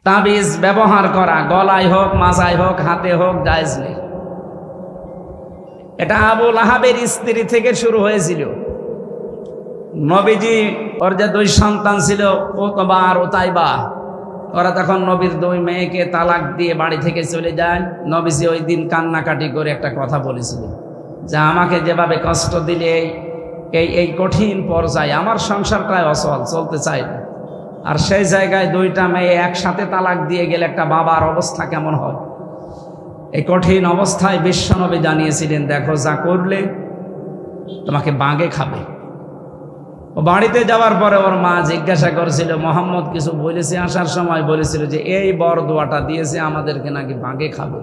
তাবিজ ব্যবহার করা, গলায় হোক, মাজায় হোক, হাতে হোক, জায়েজ নেই। এটা আবু লাহাবের স্ত্রী থেকে শুরু হয়েছিল। নবীজি ওর যে 2 সন্তান ছিল, উতবা আর উতাইবা, ওরা তখন নবীর 2 মেয়েকে তালাক দিয়ে বাড়ি থেকে চলে যায়। নবীজি ওই দিন কান্নাকাটি করে একটা কথা বলেছিল যে আমাকে যেভাবে কষ্ট দিলে এই কঠিন পর্যায়ে আমার সংসারটায় অচল, চলতে চাই না। আর সেই জায়গায় 2টা মেয়ে একসাথে তালাক দিয়ে গেলে একটা বাবার অবস্থা কেমন হয়। এই কঠিন অবস্থায় বিশ্বনবী জানিয়েছিলেন, দেখো যা করলে তোমাকে বাগে খাবে। ও বাড়িতে যাওয়ার পরে ওর মা জিজ্ঞাসা করেছিল, মোহাম্মদ কিছু বলেছে? আসার সময় বলেছিল যে এই বর দোয়াটা দিয়েছে আমাদেরকে নাকি বাগে খাবে।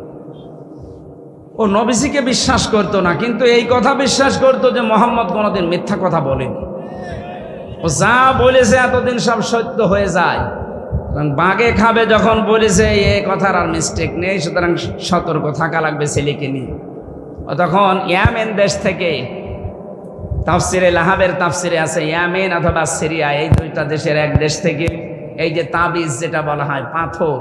ও নবীজিকে বিশ্বাস করতো না, কিন্তু এই কথা বিশ্বাস করতো যে মোহাম্মদ কোনোদিন মিথ্যা কথা বলেনি। ও যা বলেছে এতদিন সব সত্য হয়ে যায়। বাগে খাবে যখন বলেছে, এই কথার আর মিস্টেক নেই, সুতরাং সতর্ক থাকা লাগবে ছেলেকে নিয়ে। ও তখন ইয়ামেন দেশ থেকে, তাফসিরে লাহাবের তাফসিরে আছে ইয়ামেন অথবা সিরিয়া, এই 2টা দেশের এক দেশ থেকে এই যে তাবিজ যেটা বলা হয়, পাথর,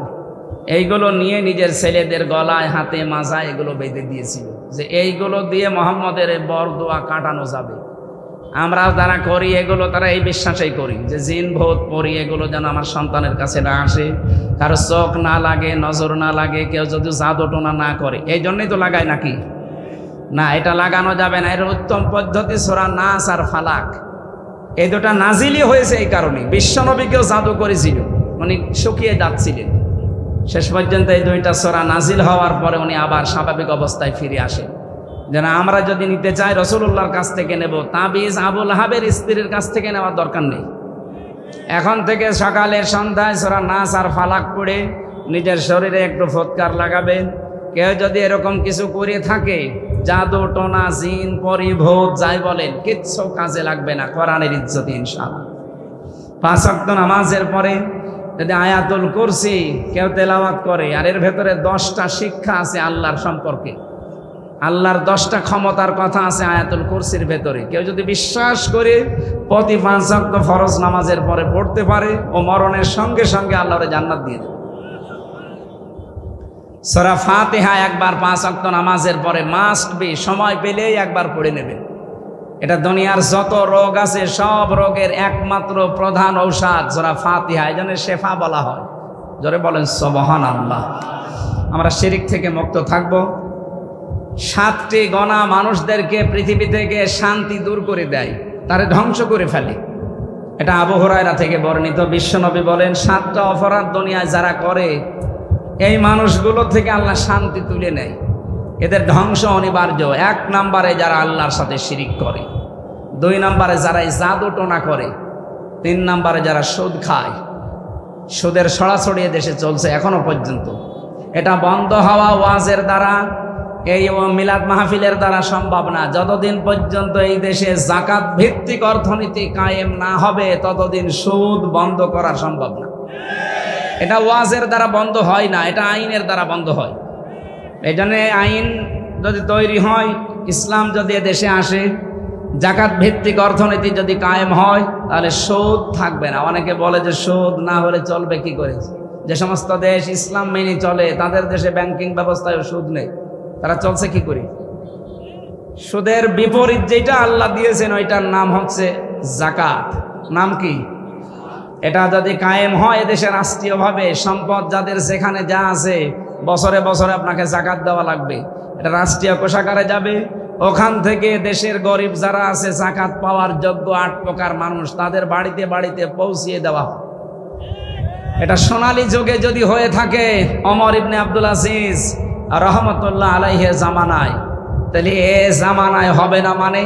এইগুলো নিয়ে নিজের ছেলেদের গলায়, হাতে, মাজায় এগুলো বেঁধে দিয়েছিল যে এইগুলো দিয়ে মোহাম্মদের বর দোয়া কাটানো যাবে। আমরা যারা করি এগুলো, তারা এই বিশ্বাসেই করি যে জিন ভূত পরি এগুলো যেন আমার সন্তানের কাছে না আসে, কারো চোখ না লাগে, নজর না লাগে, কেউ যদি জাদু টোনা না করে। এই জন্যই তো লাগায় নাকি? না, এটা লাগানো যাবে না। এর উত্তম পদ্ধতি সূরা নাস আর ফালাক, এই 2টা নাজিলই হয়েছে এই কারণে। বিশ্বনবীকেও জাদু করেছিল, উনি শুকিয়ে যাচ্ছিলেন। শেষ পর্যন্ত এই 2টা সূরা নাজিল হওয়ার পরে উনি আবার স্বাভাবিক অবস্থায় ফিরে আসেন। যেন আমরা যদি নিতে চাই রাসূলুল্লাহর কাছ থেকে নেব, তাবিজ আবু লাহাবের স্ত্রীর কাছ থেকে নেওয়ার দরকার নেই। এখন থেকে সকালে সন্ধ্যায় সূরা নাস আর ফালাক পড়ে নিজের শরীরে একটু ফৎকার লাগাবেন। কেউ যদি এরকম কিছু করে থাকে, জাদু টোনা, জিন পরি, ভূত যাই বলেন, কিচ্ছু কাজে লাগবে না, কোরআনের ইজ্জতে ইনশাআল্লাহ। 5 ওয়াক্ত নামাজের পরে যদি আয়াতুল কুরসি কেউ তেলাওয়াত করে, আর এর ভেতরে 10টা শিক্ষা আছে আল্লাহর সম্পর্কে, আল্লাহর 10টা ক্ষমতার কথা আছে আয়াতুল কুরসির ভেতরে। কেউ যদি বিশ্বাস করে প্রতি 5 ওয়াক্ত ফরজ নামাজের পরে পড়তে পারে, ও মরণের সঙ্গে সঙ্গে আল্লাহরে জান্নাত দিয়ে দেবে। সূরা ফাতিহা একবার 5 ওয়াক্ত নামাজের পরে মাস্ট বি, সময় পেলেই একবার পড়ে নেবেন। এটা দুনিয়ার যত রোগ আছে সব রোগের একমাত্র প্রধান ঔষধ সূরা ফাতিহা, এই জন্য শেফা বলা হয়। জোরে বলেন সুবহানাল্লাহ। আমরা শিরক থেকে মুক্ত থাকবো। 7টি গণা মানুষদেরকে পৃথিবী থেকে শান্তি দূর করে দেয়, তারে ধ্বংস করে ফেলে। এটা আবু হুরায়রা থেকে বর্ণিত। বিশ্বনবী বলেন, 7টা অপরাধ দুনিয়ায় যারা করে, এই মানুষগুলো থেকে আল্লাহ শান্তি তুলে নেয়, এদের ধ্বংস অনিবার্য। 1 নম্বরে যারা আল্লাহর সাথে শিরিক করে, 2 নম্বরে যারা জাদু টোনা করে, 3 নম্বরে যারা সুদ খায়। সুদের ছড়াছড়ি দেশে চলছে এখনো পর্যন্ত। এটা বন্ধ হওয়া ওয়াজের দ্বারা, এই মিলাদ মাহফিলের দ্বারা সম্ভব না। যতদিন পর্যন্ত এই দেশে যাকাত ভিত্তিক অর্থনীতি কায়েম না হবে, ততদিন সুদ বন্ধ করা সম্ভব না। এটা ওয়াজের দ্বারা বন্ধ হয় না, এটা আইনের দ্বারা বন্ধ হয়। এই জন্য আইন যদি তৈরি হয়, ইসলাম যদি দেশে আসে, যাকাত ভিত্তিক অর্থনীতি যদি কায়েম হয়, তাহলে সুদ থাকবে না। অনেকে বলে যে সুদ না হলে চলবে কি করে? যে সমস্ত দেশ ইসলাম মেনে চলে, তাদের দেশে ব্যাংকিং ব্যবস্থায় সুদ নেই, তারা চলছে কি করে? সুদের বিপরীত যেটা আল্লাহ দিয়েছেন, ওইটার নাম হচ্ছে যাকাত। নাম কি? এটা যদি কায়েম হয় এদেশে রাষ্ট্রীয়ভাবে, সম্পদ যাদের যেখানে যা আছে, বছরে বছরে আপনাকে যাকাত দেওয়া লাগবে। এটা রাষ্ট্রীয় কোষাগারে যাবে, ওখান থেকে দেশের গরিব যারা আছে যাকাত পাওয়ার যোগ্য 8 প্রকার মানুষ, তাদের বাড়িতে বাড়িতে পৌঁছিয়ে দেওয়া। এটা সোনালী যুগে যদি হয়ে থাকে ওমর ইবনে আব্দুল আজিজ রহমতুল্লাহ আলাইহি জামানায়, তাহলে এ জামানায় হবে না মানে?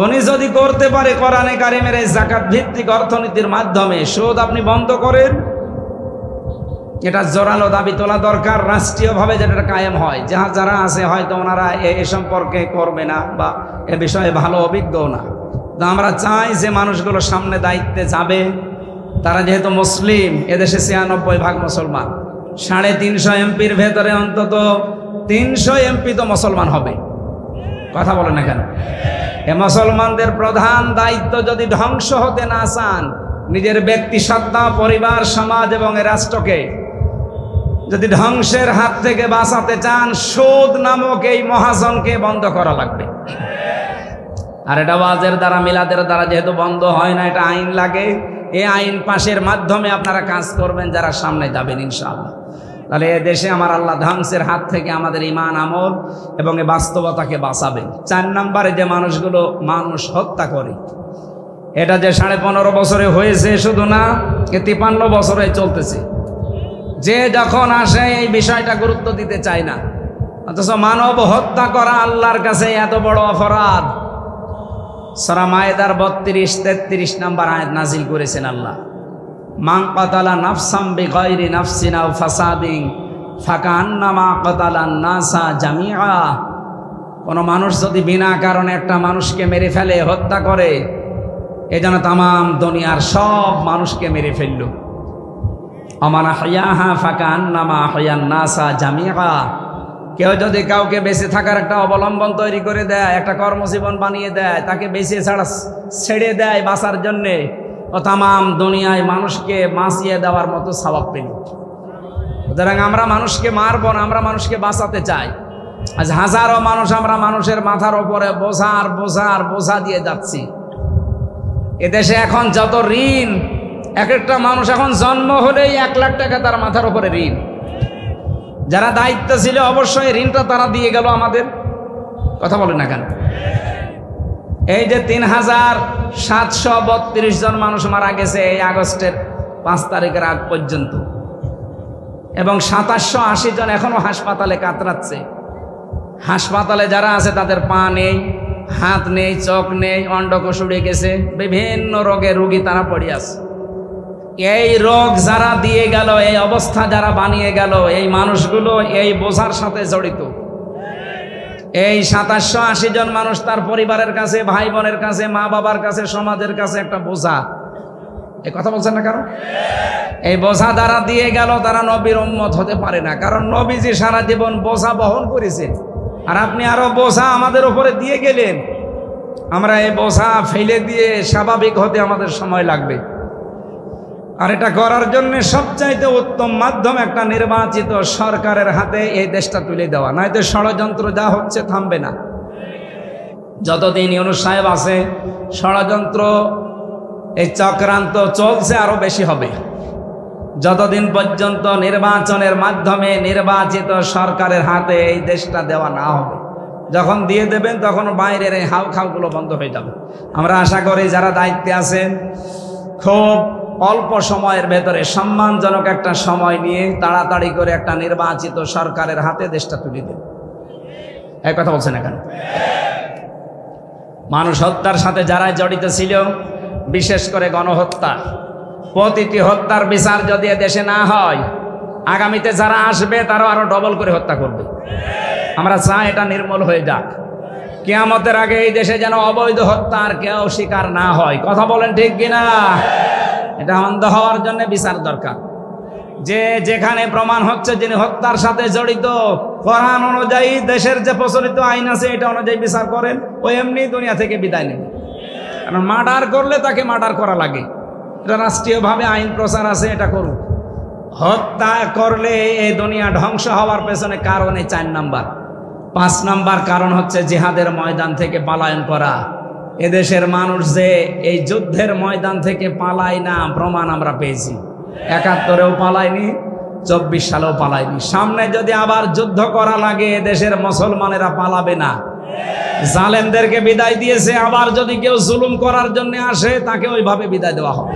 উনি যদি করতে পারে কোরআনে কারিমের এই যাকাত ভিত্তিক অর্থনীতির মাধ্যমে সুদ আপনি বন্ধ করেন, এটা জোরালো দাবি তোলা দরকার রাষ্ট্রীয়ভাবে, যেটা কায়েম হয়। যারা আছে হয়তো ওনারা এ সম্পর্কে করবে না বা এ বিষয়ে ভালো অভিজ্ঞও না। তো আমরা চাই যে মানুষগুলো সামনে দায়িত্বে যাবে, তারা যেহেতু মুসলিম, এদেশে 96% মুসলমান, 350 এমপির ভেতরে অন্তত 300 এমপি তো মুসলমান হবে। কথা বলে না কেন? এ মুসলমানদের প্রধান দায়িত্ব, যদি ধ্বংস হতে না চান, নিজের ব্যক্তি সত্তা, পরিবার, সমাজ এবং রাষ্ট্রকে যদি ধ্বংসের হাত থেকে বাঁচাতে চান, সুদ নামক এই মহাজনকে বন্ধ করা লাগবে। আর এটা ওয়াজের দ্বারা, মিলাদের দ্বারা যেহেতু বন্ধ হয় না, এটা আইন লাগে। এই আইন পাশের মাধ্যমে আপনারা কাজ করবেন যারা সামনে যাবেন ইনশাআল্লাহ। তাহলে এ দেশে আমার আল্লাহ ধ্বংসের হাত থেকে আমাদের ঈমান, আমল এবং এই বাস্তবতাকে বাঁচাবেন। 4 নম্বরে যে মানুষগুলো মানুষ হত্যা করে, এটা যে 15.5 বছরে হয়েছে শুধু না, 53 বছরে চলতেছে। যে যখন আসে এই বিষয়টা গুরুত্ব দিতে চায় না, অথচ মানব হত্যা করা আল্লাহর কাছে এত বড় অপরাধ। সূরা মায়েদার 32-33 নম্বর আয়াত নাজিল করেছেন আল্লাহ। মান কাতালা নাফসাম বিগাইরি নাফসিন আও ফাসাদিন ফাকান্নামা কাতালান নাসা জামিআ। কোন মানুষ যদি বিনা কারণে একটা মানুষকে মেরে ফেলে, হত্যা করে, এ যেন তামাম দুনিয়ার সব মানুষকে মেরে ফেলল। আমান আহইয়াহা ফাকান্নামা আহইয়ান নাসা জামিআ। কেউ যদি কাউকে বেঁচে থাকার একটা অবলম্বন তৈরি করে দেয়, একটা কর্মজীবন বানিয়ে দেয়, তাকে বেঁচে ছেড়ে দেয় বাঁচার জন্যে, ও তামাম দুনিয়ায় মানুষকে বাঁচিয়ে দেওয়ার মতো সওয়াব পেল। সুতরাং আমরা মানুষকে মারব না, আমরা মানুষকে বাঁচাতে চাই। আজ হাজারো মানুষ আমরা মানুষের মাথার ওপরে বোঝা দিয়ে যাচ্ছি। এদেশে এখন যত ঋণ, এক একটা মানুষ এখন জন্ম হলেই 1 লাখ টাকা তার মাথার ওপরে ঋণ। যারা দায়িত্ব ছিল অবশ্যই ঋণটা তারা দিয়ে গেল আমাদের। কথা বলে না কেন? এই যে 3732 জন মানুষ মারা গেছে এই আগস্টের 5 তারিখের আগ পর্যন্ত, এবং 2780 জন এখনো হাসপাতালে কাতরাচ্ছে। হাসপাতালে যারা আছে তাদের পা নেই, হাত নেই, চোখ নেই, অন্ডকোষ উড়ে গেছে, বিভিন্ন রোগে রোগী তারা পড়ে আছে। এই রোগ যারা দিয়ে গেল, এই অবস্থা যারা বানিয়ে গেল, এই মানুষগুলো এই বোঝার সাথে জড়িত। এই 2780 জন মানুষ তার পরিবারের কাছে, ভাই বোনের কাছে, মা বাবার কাছে, সমাজের কাছে একটা বোঝা। এই কথা বলছেন না? কারণ এই বোঝা যারা দিয়ে গেল তারা নবীর উম্মত হতে পারে না, কারণ নবীজি সারা জীবন বোঝা বহন করেছেন। আর আপনি আরো বোঝা আমাদের উপরে দিয়ে গেলেন। আমরা এই বোঝা ফেলে দিয়ে স্বাভাবিক হতে আমাদের সময় লাগবে। আর এটা করার জন্য সবচাইতে উত্তম মাধ্যম একটা নির্বাচিত সরকারের হাতে এই দেশটা তুলে দেওয়া, নয়তো ষড়যন্ত্র যা হচ্ছে থামবে না। যতদিন ইউনূস সাহেব আছে, ষড়যন্ত্র, এই চক্রান্ত চলছে, আরো বেশি হবে। যতদিন পর্যন্ত নির্বাচনের মাধ্যমে নির্বাচিত সরকারের হাতে এই দেশটা দেওয়া না হবে, যখন দিয়ে দেবেন তখন বাইরের এই হাউখাউগুলো বন্ধ হয়ে যাবে। আমরা আশা করি যারা দায়িত্বে আছেন খুব অল্প সময়ের ভেতরে সম্মানজনক একটা সময় নিয়ে তাড়াতাড়ি করে একটা নির্বাচিত সরকারের হাতে দেশটা তুলে দেবে। এই কথা বলছেন না কেন? মানুষ হত্যার সাথে যারা জড়িত ছিল, বিশেষ করে গণহত্যা, প্রতিটি হত্যার বিচার যদি দেশে না হয়, আগামীতে যারা আসবে তারা আরো ডবল করে হত্যা করবে। আমরা চাই এটা নির্মূল হয়ে যাক। কিয়ামতের আগে এই দেশে যেন অবৈধ হত্যা আর কেউ শিকার না হয়। কথা বলেন ঠিক কিনা? এটা অন্ধ হওয়ার জন্য বিচার দরকার। যে যেখানে প্রমাণ হচ্ছে যিনি হত্যার সাথে জড়িত, কোরআন অনুযায়ী দেশের যে প্রচলিত আইন আছে এটা অনুযায়ী বিচার করেন, ও এমনি দুনিয়া থেকে বিদায় নেবে। কারণ মার্ডার করলে তাকে মার্ডার করা লাগে, এটা রাষ্ট্রীয়ভাবে আইন প্রচার আছে, এটা করুক। হত্যা করলে এই দুনিয়া ধ্বংস হওয়ার পেছনে কারণ এই 4 নাম্বার। 5 নাম্বার কারণ হচ্ছে জিহাদের ময়দান থেকে পলায়ন করা। এদেশের মানুষ যে এই যুদ্ধের ময়দান থেকে পালায় না, প্রমাণ আমরা পেয়েছি। 71-এও পালায়নি, 24 সালেও পালায়নি। সামনে যদি আবার যুদ্ধ করা লাগে, এদেশের মুসলমানেরা পালাবে না। জালেমদেরকে বিদায় দিয়েছে, আবার যদি কেউ জুলুম করার জন্য আসে তাকে ওইভাবে বিদায় দেওয়া হবে।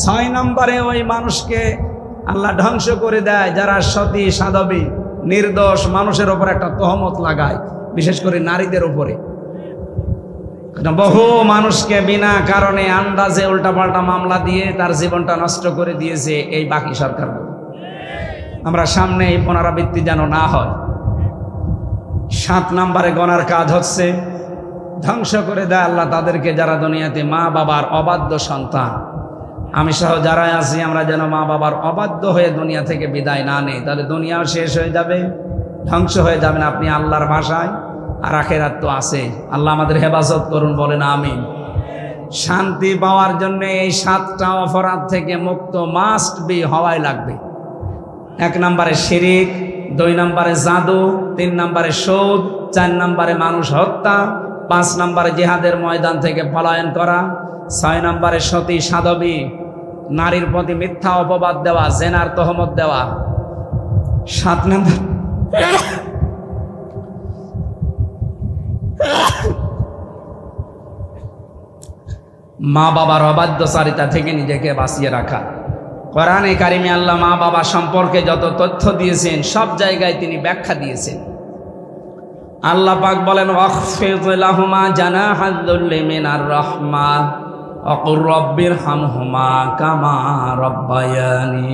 6 নম্বরে ওই মানুষকে আল্লাহ ধ্বংস করে দেয় যারা সতী সাধবী নির্দোষ মানুষের উপর একটা তহমত লাগায়, বিশেষ করে নারীদের উপরে। বহু মানুষকে বিনা কারণে আন্দাজে উল্টাপাল্টা মামলা দিয়ে তার জীবনটা নষ্ট করে দিয়েছে এই বাকি সরকার। আমরা সামনে এই পুনরাবৃত্তি যেন না হয়। 7 নম্বরে গণার কাজ হচ্ছে ধ্বংস করে দেয় আল্লাহ তাদেরকে যারা দুনিয়াতে মা বাবার অবাধ্য সন্তান। আমি সহ যারা আছি আমরা যেন মা বাবার অবাধ্য হয়ে দুনিয়া থেকে বিদায় না নেই, তাহলে দুনিয়াও শেষ হয়ে যাবে, ধ্বংস হয়ে যাবেন আপনি আল্লাহর ভাষায়, আর আখিরাত তো আছে। আল্লাহ আমাদের হেফাজত করুন, বলেন আমিন। শান্তি পাওয়ার জন্য এই 7টা অপরাধ থেকে মুক্ত মাস্ট বি হওয়াই লাগবে। 1 নম্বরে শিরিক, 2 নম্বরে জাদু, 3 নম্বরে সুদ, 4 নম্বরে মানুষ হত্যা, 5 নম্বরে জিহাদের ময়দান থেকে পলায়ন করা, 6 নম্বরে সতী সাধবী, নারীর প্রতি মিথ্যা অপবাদ দেওয়া, জেনার তহমত দেওয়া, 7 নম্বর মা বাবার অবাধ্যচারিতা থেকে নিজেকে বাঁচিয়ে রাখা। কোরআনে কারিমে আল্লাহ মা বাবা সম্পর্কে যত তথ্য দিয়েছেন সব জায়গায় তিনি ব্যাখ্যা দিয়েছেন। আল্লাহ পাক বলেন, ওয়াখফিদ লাহুমা জানাহাদ যুল্লি মিনার রাহমা ওয়া কুর রাব্বিরহামহুমা কামা রাব্বায়ানি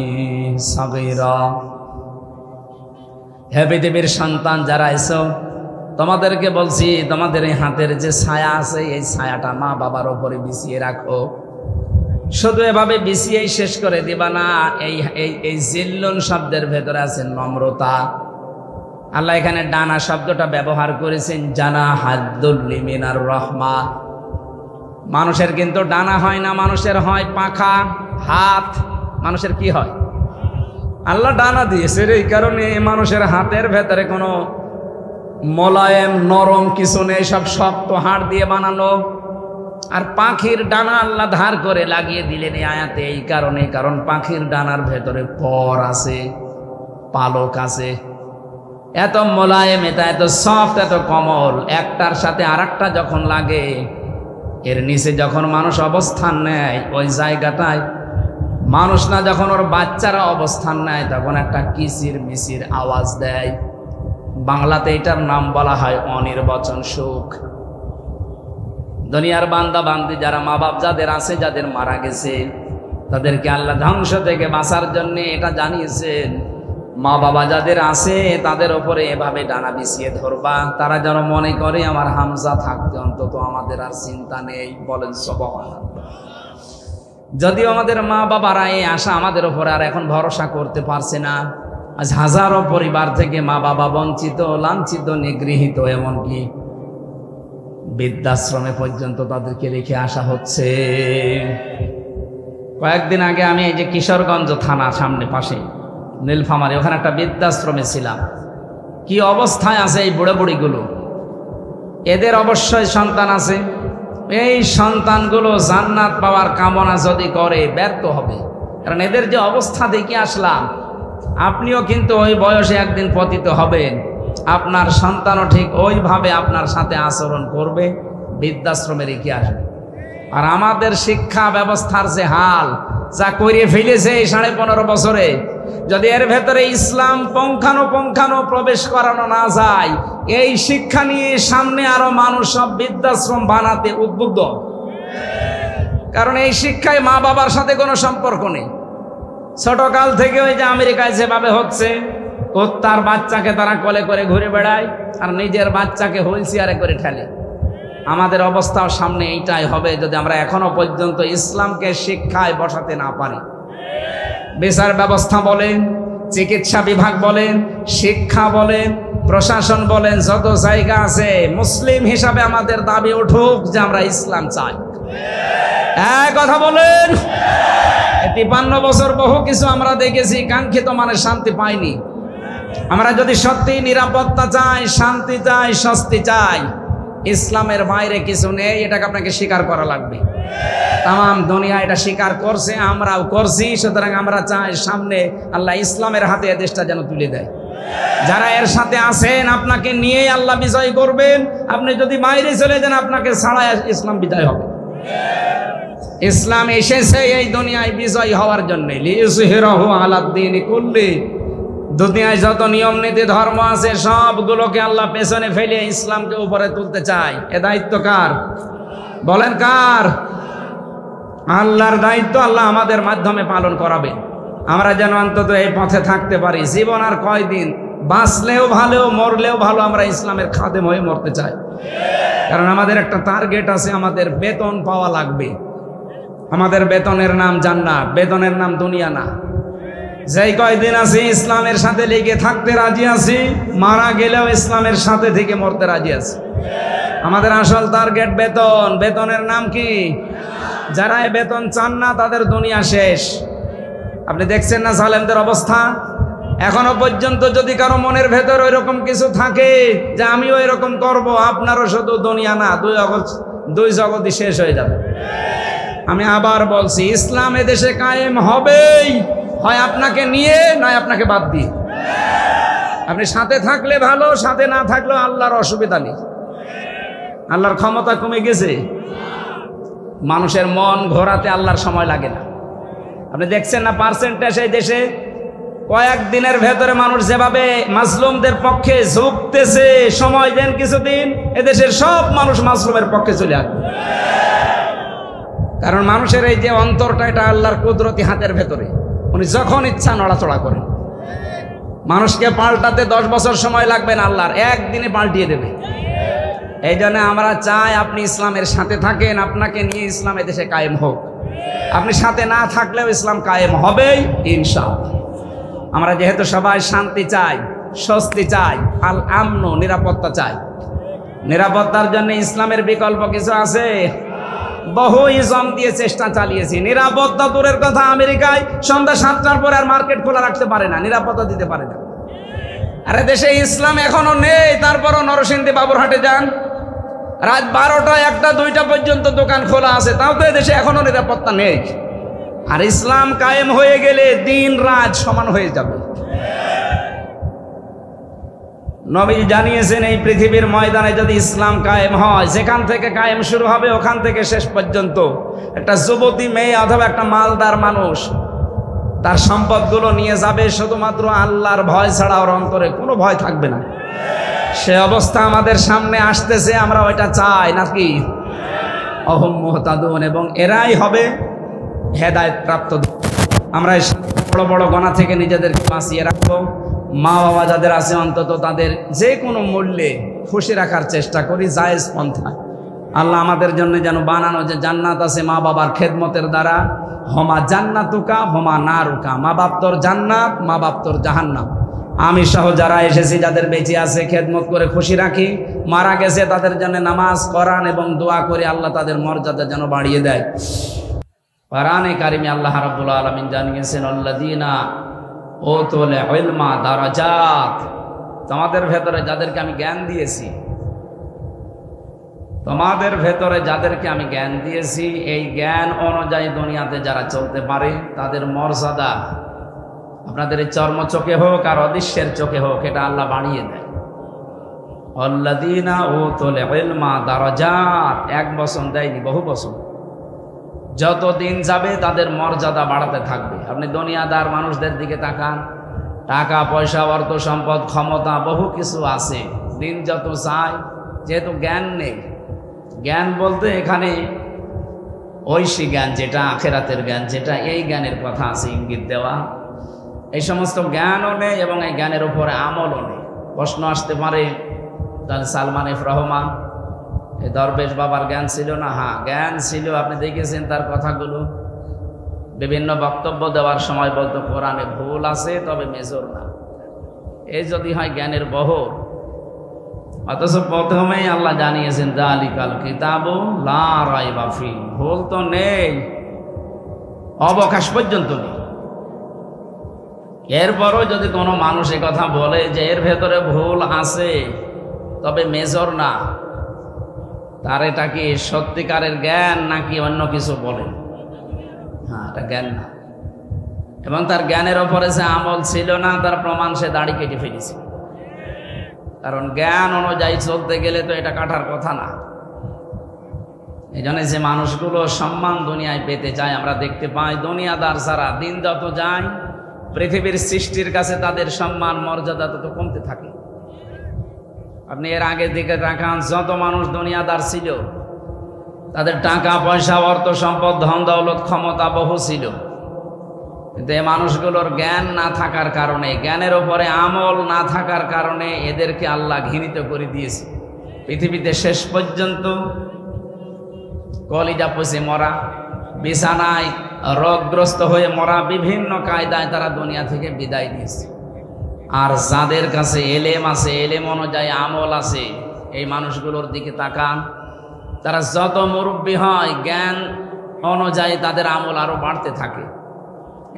সাগীরা। হে পৃথিবীর সন্তান যারা এসো, তোমাদেরকে বলছি, তোমাদের এই হাতের যে ছায়া আছে এই ছায়াটা মা বাবার উপরে বিছিয়ে রাখো। শুধু এভাবে বিছিয়েই শেষ করে দিবা না। এই জিল্লুন শব্দের ভেতরে আছে নম্রতা। আল্লাহ এখানে ডানা শব্দটা ব্যবহার করেছেন, জানা হাদ্দুল্লি মিনার রহমা। মানুষের কিন্তু ডানা হয় না, মানুষের হয় পাখা, হাত। মানুষের কি হয়? আল্লাহ ডানা দিয়েছে, এই কারণে মানুষের হাতের ভেতরে কোনো মোলায়েম নরম কিছু নেই, সব শক্ত হাড় দিয়ে বানানো। আর পাখির ডানা আল্লাহ ধার করে লাগিয়ে দিলেন এই আয়াতে এই কারণে, কারণ পাখির ডানার ভেতরে পর আছে, পালক আছে। এত মোলায়েম, এটা এত সফট, এত কোমল, একটার সাথে আরেকটা যখন লাগে, এর নিচে যখন মানুষ অবস্থান নেয় ওই জায়গাটায়, মানুষ না যখন ওর বাচ্চারা অবস্থান নেয় তখন একটা কিচির মিচির আওয়াজ দেয়। বাংলাতে এটার নাম বলা হয় অনির্বচন সুখ। দুনিয়ার বান্দা বান্দি যারা মা বাপ যাদের আছে, যাদের মারা গেছে, তাদেরকে আল্লাহ ধ্বংস থেকে বাঁচার জন্য এটা জানিয়েছেন, মা বাবা যাদের আছে তাদের উপরে এভাবে ডানা বিছিয়ে ধরবা। তারা যেন মনে করে আমার হামজা থাকতে অন্তত আমাদের আর চিন্তা নেই। বলেন সুবহানাল্লাহ। যদিও আমাদের মা বাবারা এই আশা আমাদের উপরে আর এখন ভরসা করতে পারছে না। আজ হাজারো পরিবার থেকে মা বাবা বঞ্চিত, লাঞ্ছিত, নিগৃহীত, এমনকি বৃদ্ধাশ্রমে পর্যন্ত তাদেরকে রেখে আসা হচ্ছে। কয়েকদিন আগে আমি এই যে কিশোরগঞ্জ থানার সামনে পাশে নীলফামারী, ওখানে একটা বৃদ্ধাশ্রমে ছিলাম। কি অবস্থায় আছে এই বুড়ো বুড়িগুলো! এদের অবশ্যই সন্তান আছে। এই সন্তানগুলো জান্নাত পাওয়ার কামনা যদি করে ব্যর্থ হবে, কারণ এদের যে অবস্থা দেখে আসলাম। আপনিও কিন্তু ওই বয়সে একদিন পতিত হবেন, আপনার সন্তানও ঠিক ওইভাবে আপনার সাথে আচরণ করবে, বৃদ্ধাশ্রমে রেখে আসবে। আর আমাদের শিক্ষা ব্যবস্থার যে হাল, যা করিয়ে ফেলেছে এই 15.5 বছরে, যদি এর ভেতরে ইসলাম পুঙ্খানুপুঙ্খানু প্রবেশ করানো না যায়, এই শিক্ষা নিয়ে সামনে আরো মানুষ সব বৃদ্ধাশ্রম বানাতে উদ্বুদ্ধ। কারণ এই শিক্ষায় মা বাবার সাথে কোনো সম্পর্ক নেই। ছোটকাল থেকে ওই যে আমেরিকায় যেভাবে হচ্ছে, কুত্তার বাচ্চাকে তারা কোলে করে ঘুরে বেড়ায় আর নিজের বাচ্চাকে হুইল চেয়ারে করে ঠেলে। আমাদের অবস্থাও সামনে এইটাই হবে যদি আমরা এখনো পর্যন্ত ইসলামকে শিক্ষায় বসাতে না পারি। বিচার ব্যবস্থা বলেন, চিকিৎসা বিভাগ বলেন, শিক্ষা বলেন, প্রশাসন বলেন, যত জায়গা আছে, মুসলিম হিসাবে আমাদের দাবি উঠুক যে আমরা ইসলাম চাই। এক কথা বলেন। 53 বছর বহু কিছু আমরা দেখেছি, কাঙ্ক্ষিত মানে শান্তি পাইনি। আমরা যদি সত্যি নিরাপত্তা চাই, শান্তি চাই, স্বস্তি চাই, ইসলামের বাইরে কিছু নেই, এটাকে আপনাকে স্বীকার করা লাগবে। তাম দুনিয়া এটা স্বীকার করছে, আমরাও করছি। সুতরাং আমরা চাই সামনে আল্লাহ ইসলামের হাতে এ দেশটা যেন তুলে দেয়। যারা এর সাথে আছেন আপনাকে নিয়েই আল্লাহ বিজয় করবেন। আপনি যদি বাইরে চলে যান আপনাকে ছাড়া ইসলাম বিজয় হবে। ইসলাম এসেছে এই দুনিয়ায় বিজয় হওয়ার জন্য। লিইয়ুযহিরাহু আলাদ-দীনি কুল্লি। দুনিয়ায় যত নিয়ম নীতি ধর্ম আছে সবগুলোকে আল্লাহ পেছনে ফেলে ইসলামকে উপরে তুলতে চায়। এ দায়িত্ব কার? বলেন কার? আল্লাহর দায়িত্ব। আল্লাহ আমাদের মাধ্যমে পালন করাবে। আমরা যেন অন্তত এই পথে থাকতে পারি। জীবন আর কয়দিন, বাঁচলেও ভালো, মরলেও ভালো, আমরা ইসলামের খাদেম হয়ে মরতে চাই। কারণ আমাদের একটা টার্গেট আছে, আমাদের বেতন পাওয়া লাগবে। আমাদের বেতনের নাম জান্নাত, বেতনের নাম দুনিয়া না। যেই কয়দিন আছি ইসলামের সাথে লেগে থাকতে রাজি আছি, মারা গেলেও ইসলামের সাথে থেকে মরতে রাজি আছি। আমাদের আসল টার্গেট বেতন। বেতনের নাম কি? যারা এই বেতন চান না তাদের দুনিয়া শেষ। আপনি দেখছেন না জালেমদের অবস্থা। এখনো পর্যন্ত যদি কারো মনের ভেতর ওই রকম কিছু থাকে যে আমিও এরকম করব, আপনারও শুধু দুনিয়া না, দুই জগৎই শেষ হয়ে যাবে। আমি আবার বলছি, ইসলাম এদেশে কায়েম হবেই, হয় আপনাকে নিয়ে নয় আপনাকে বাদ দিয়ে। আপনি সাথে থাকলে ভালো, সাথে না থাকলেও আল্লাহর অসুবিধা নেই। আল্লাহর ক্ষমতা কমে গেছে। মানুষের মন ঘোরাতে আল্লাহর সময় লাগে না। আপনি দেখছেন না পার্সেন্টেজ এই দেশে কয়েকদিনের ভেতরে মানুষ যেভাবে মাজলুমদের পক্ষে ঝুঁকতেছে, সময় দেন কিছুদিন, এদেশের সব মানুষ মাজলুমের পক্ষে চলে আসবে। কারণ মানুষের এই যে অন্তরটা, এটা আল্লাহর কুদরতি হাতের ভেতরে, উনি যখন ইচ্ছা নড়াচড়া করেন। মানুষকে পাল্টাতে 10 বছর সময় লাগবে না, আল্লাহর একদিনে পাল্টিয়ে দেবে। এই জন্য আমরা চাই আপনি ইসলামের সাথে থাকেন, আপনাকে নিয়ে ইসলাম এদেশে কায়েম হোক। আপনি সাথে না থাকলেও ইসলাম কায়েম হবেই ইনশাআল্লাহ। আমরা যেহেতু সবাই শান্তি চাই, স্বস্তি চাই, আল আমন, নিরাপত্তা চাই। নিরাপত্তার জন্য ইসলামের বিকল্প কিছু আছে? বহু ইসলাম দিয়ে চেষ্টা চালিয়েছি। নিরাপত্তা দূরের কথা, আমেরিকায় সন্ধ্যা 7টার পরে আর মার্কেট খোলা রাখতে পারে না, নিরাপত্তা দিতে পারে না। আরে দেশে ইসলাম এখনো নেই, তারপরও নরসিংদী বাবুরহাটে যান, রাত 12টা, 1টা, 2টা পর্যন্ত দোকান খোলা আছে, তাও তো দেশে এখনো নিরাপত্তা নেই। আর ইসলাম কায়েম হয়ে গেলে দিন রাত সমান হয়ে যাবে। নবী জানিয়েছেন এই পৃথিবীর ময়দানে যদি ইসলাম কায়েম হয়, যেখান থেকে কায়েম শুরু হবে ওখান থেকে শেষ পর্যন্ত একটা যুবতী মেয়ে অথবা একটা মালদার মানুষ তার সম্পদগুলো নিয়ে যাবে, শুধুমাত্র আল্লাহর ভয় ছাড়া ওর অন্তরে কোনো ভয় থাকবে না। সে অবস্থা আমাদের সামনে আসতেছে, আমরা ওইটা চাই নাকি? অহম মুহতাদুন, এবং এরাই হবে হেদায়েত প্রাপ্ত। আমরা বড় বড় গোনা থেকে নিজেদেরকে বাঁচিয়ে রাখবো। মা বাবা যাদের আছে অন্তত তাদের যে কোনো মূল্যে খুশি রাখার চেষ্টা করি, জায়েজ পন্থা। আল্লাহ আমাদের জন্য যেন বানানো যে জান্নাত আছে মা বাবার খেদমতের দ্বারা, হমা জান্নাতুকা হমা নারুকা, মা বাপ তোর জান্নাত, মা বাপ তোর জাহান্নাম। আমি সহ যারা এসেছি, যাদের বেঁচে আছে খেদমত করে খুশি রাখি, মারা গেছে তাদের জন্য নামাজ, কোরআন এবং দোয়া করে আল্লাহ তাদের মর্যাদা যেন বাড়িয়ে দেয়। কোরআনে কারিমে আল্লাহ রাব্বুল আলামিন জানিয়েছেন, আল্লাযীনা উতুল ইলমা দারাজাত, তোমাদের ভেতরে যাদেরকে আমি জ্ঞান দিয়েছি, তোমাদের ভেতরে যাদেরকে আমি জ্ঞান দিয়েছি, এই জ্ঞান অনুযায়ী দুনিয়াতে যারা চলতে পারে তাদের মর্যাদা আপনাদের এই চর্ম চোখে হোক আর অদৃশ্যের চোখে হোক, এটা আল্লাহ বাড়িয়ে দেয়। আল্লাযীনা উতুল ইলমা দারাজাত, 1 বছর দেয়নি, বহু বছর। যত দিন যাবে তাদের মর্যাদা বাড়াতে থাকবে। আপনি দুনিয়াদার মানুষদের দিকে তাকান, টাকা পয়সা, অর্থ সম্পদ, ক্ষমতা, বহু কিছু আছে, দিন যত চায়, যেহেতু জ্ঞান নেই। জ্ঞান বলতে এখানে ঐশী জ্ঞান, যেটা আখেরাতের জ্ঞান, যেটা এই জ্ঞানের কথা আছে ইঙ্গিত দেওয়া, এই সমস্ত জ্ঞানও নেই এবং এই জ্ঞানের উপরে আমলও নেই। প্রশ্ন আসতে পারে, সালমান এফ রহমান, এই দরবেশ বাবার জ্ঞান ছিল না? হ্যাঁ, জ্ঞান ছিল। আপনি দেখেছেন তার কথাগুলো, বিভিন্ন বক্তব্য দেওয়ার সময় বলতো কোরআনে ভুল আছে তবে মেজর না। এই যদি হয় জ্ঞানের বহর, অথচ প্রথমেই আল্লাহ জানিয়েছেন যালিকাল কিতাবু লা রাইবা ফি, ভুল তো নেই, অবকাশ পর্যন্ত নেই। এরপরও যদি কোনো মানুষ এ কথা বলে যে এর ভেতরে ভুল আছে তবে মেজর না, তার এটা কি সত্যিকারের জ্ঞান নাকি অন্য কিছু বলে? হ্যাঁ, এটা জ্ঞান না। এবং তার জ্ঞানের ওপরে যে আমল ছিল না, তার প্রমাণ সে দাড়ি কেটে ফেলেছে। কারণ জ্ঞান অনুযায়ী চলতে গেলে তো এটা কাটার কথা না। এই জন্য যে মানুষগুলো সম্মান দুনিয়ায় পেতে চায়, আমরা দেখতে পাই দুনিয়াদার যারা দিন যত যায় পৃথিবীর সৃষ্টির কাছে তাদের সম্মান মর্যাদা তত কমতে থাকে। আপনি এর আগের দিকে তাকান, যত মানুষ দুনিয়াদার ছিল তাদের টাকা পয়সা, অর্থ সম্পদ, ধন দৌলত, ক্ষমতা বহু ছিল, কিন্তু এই মানুষগুলোর জ্ঞান না থাকার কারণে, জ্ঞানের ওপরে আমল না থাকার কারণে এদেরকে আল্লাহ ঘৃণিত করে দিয়েছে। পৃথিবীতে শেষ পর্যন্ত কলিজা পচে মরা, বিছানায় রোগগ্রস্ত হয়ে মরা, বিভিন্ন কায়দায় তারা দুনিয়া থেকে বিদায় দিয়েছে। আর যাদের কাছে এলেম আছে, এলেম অনুযায়ী আমল আছে, এই মানুষগুলোর দিকে তাকান, তারা যত মুরব্বী হয় জ্ঞান অনুযায়ী তাদের আমল আরো বাড়তে থাকে।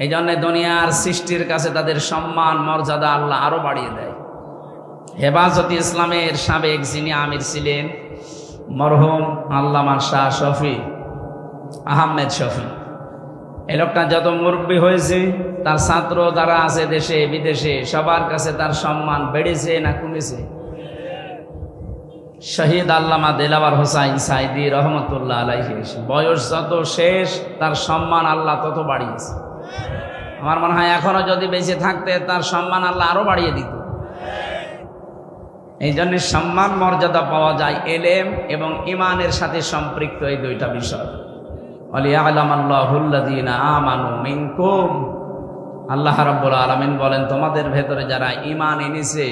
এই জন্য দুনিয়ার সৃষ্টির কাছে তাদের সম্মান মর্যাদা আল্লাহ আরো বাড়িয়ে দেয়। হেফাজতে ইসলামের সাবেক যিনি আমির ছিলেন মরহুম আল্লামা শাহ শফি আহমেদ শফি, এই লোকটা যত মুরব্বী হয়েছে তার ছাত্র যারা আছে দেশে বিদেশে সবার কাছে তার সম্মান বেড়েছে না কমেছে? শহীদ আল্লামা দেলাওয়ার হোসাইন সাইদি রহমতুল্লাহ আলাইহি বয়স যত শেষ তার সম্মান আল্লাহ তত বাড়িয়েছে। আমার মনে হয় এখনো যদি বেঁচে থাকতে তার সম্মান আল্লাহ আরো বাড়িয়ে দিত। এই জন্য সম্মান মর্যাদা পাওয়া যায় এলেম এবং ইমানের সাথে সম্পৃক্ত এই দুইটা বিষয়। ওয়ালিয়ালামাল্লাহুল্লাযীনা আমানু মিনকুম, আল্লাহ রাব্বুল আলামিন বলেন তোমাদের ভেতরে যারা ঈমান এনেছে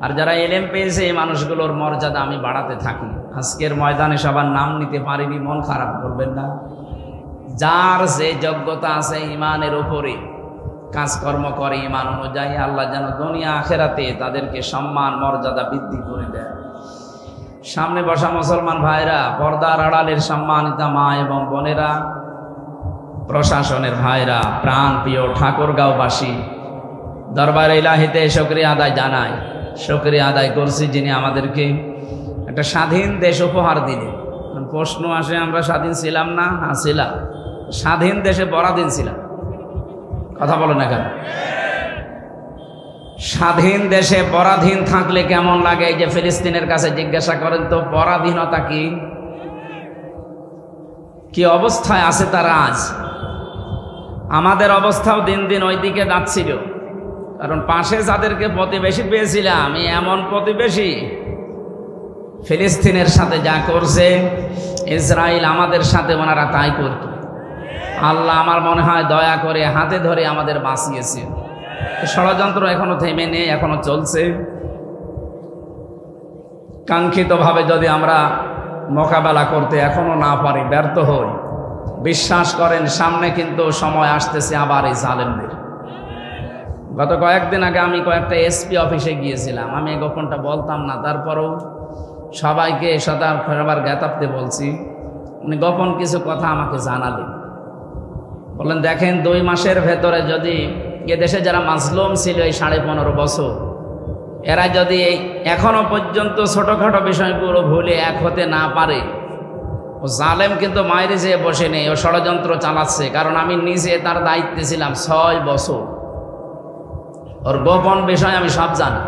আর যারা এলেম পেয়েছে এই মানুষগুলোর মর্যাদা আমি বাড়াতে থাকি। আজকের ময়দানে সবার নাম নিতে পারিনি, মন খারাপ করবেন না। যার যে যোগ্যতা আছে ঈমানের উপরে কাজকর্ম করে ঈমান অনুযায়ী, আল্লাহ যেন দুনিয়া আখিরাতে তাদেরকে সম্মান মর্যাদা বৃদ্ধি করে দেয়। সামনে বসা মুসলমান ভাইরা, পর্দার আড়ালের সম্মানিতা মা এবং বোনেরা, প্রশাসনের ভাইরা, প্রাণ প্রিয় ঠাকুরগাঁওবাসী, দরবার ইলাহিতে শুকরিয়া আদায় জানাই। শুকরিয়া আদায় করছি যিনি আমাদেরকে একটা স্বাধীন দেশ উপহার দিলেন। প্রশ্ন আসে আমরা স্বাধীন ছিলাম না? হ্যাঁ ছিলাম। স্বাধীন দেশে পরাধীন ছিলাম, কথা বলো না কেন? স্বাধীন দেশে পরাধীন থাকলে কেমন লাগে? এই যে ফিলিস্তিনের কাছে জিজ্ঞাসা করেন তো পরাধীনতা কি, কি অবস্থায় আছে তারা আজ। আমাদের অবস্থাও দিন দিন ওই দিকে যাচ্ছিল, কারণ পাশে যাদেরকে প্রতিবেশী পেয়েছিলাম এমন প্রতিবেশী ফিলিস্তিনের সাথে যা করছে ইসরায়েল আমাদের সাথে ওনারা তাই করত। আল্লাহ আমার মনে হয় দয়া করে হাতে ধরে আমাদের বাঁচিয়েছে। ষড়যন্ত্র এখনো থেমে নেই, এখনো চলছে। কাঙ্ক্ষিতভাবে যদি আমরা মোকাবেলা করতে এখনো না পারি, ব্যর্থ হই, বিশ্বাস করেন সামনে কিন্তু সময় আসতেছে আবার এই জালেমদের। গত কয়েকদিন আগে আমি কয়েকটা এসপি অফিসে গিয়েছিলাম। আমি গোপনটা বলতাম না, তারপরও সবাইকে সবার জ্ঞাতাপ্তে বলছি। উনি গোপন কিছু কথা আমাকে জানালেন। বললেন দেখেন 2 মাসের ভেতরে যদি এদেশে যারা মাজলুম ছিল এই 15.5 বছর, এরা যদি এখনো পর্যন্ত ছোটখাটো বিষয়গুলো ভুলে এক হতে না পারে, ও জালেম কিন্তু মায়েরে যেয়ে বসে নেই, ও ষড়যন্ত্র চালাচ্ছে। কারণ আমি নিজে তার দায়িত্বে ছিলাম 6 বছর, ওর গোপন বিষয় আমি সব জানি।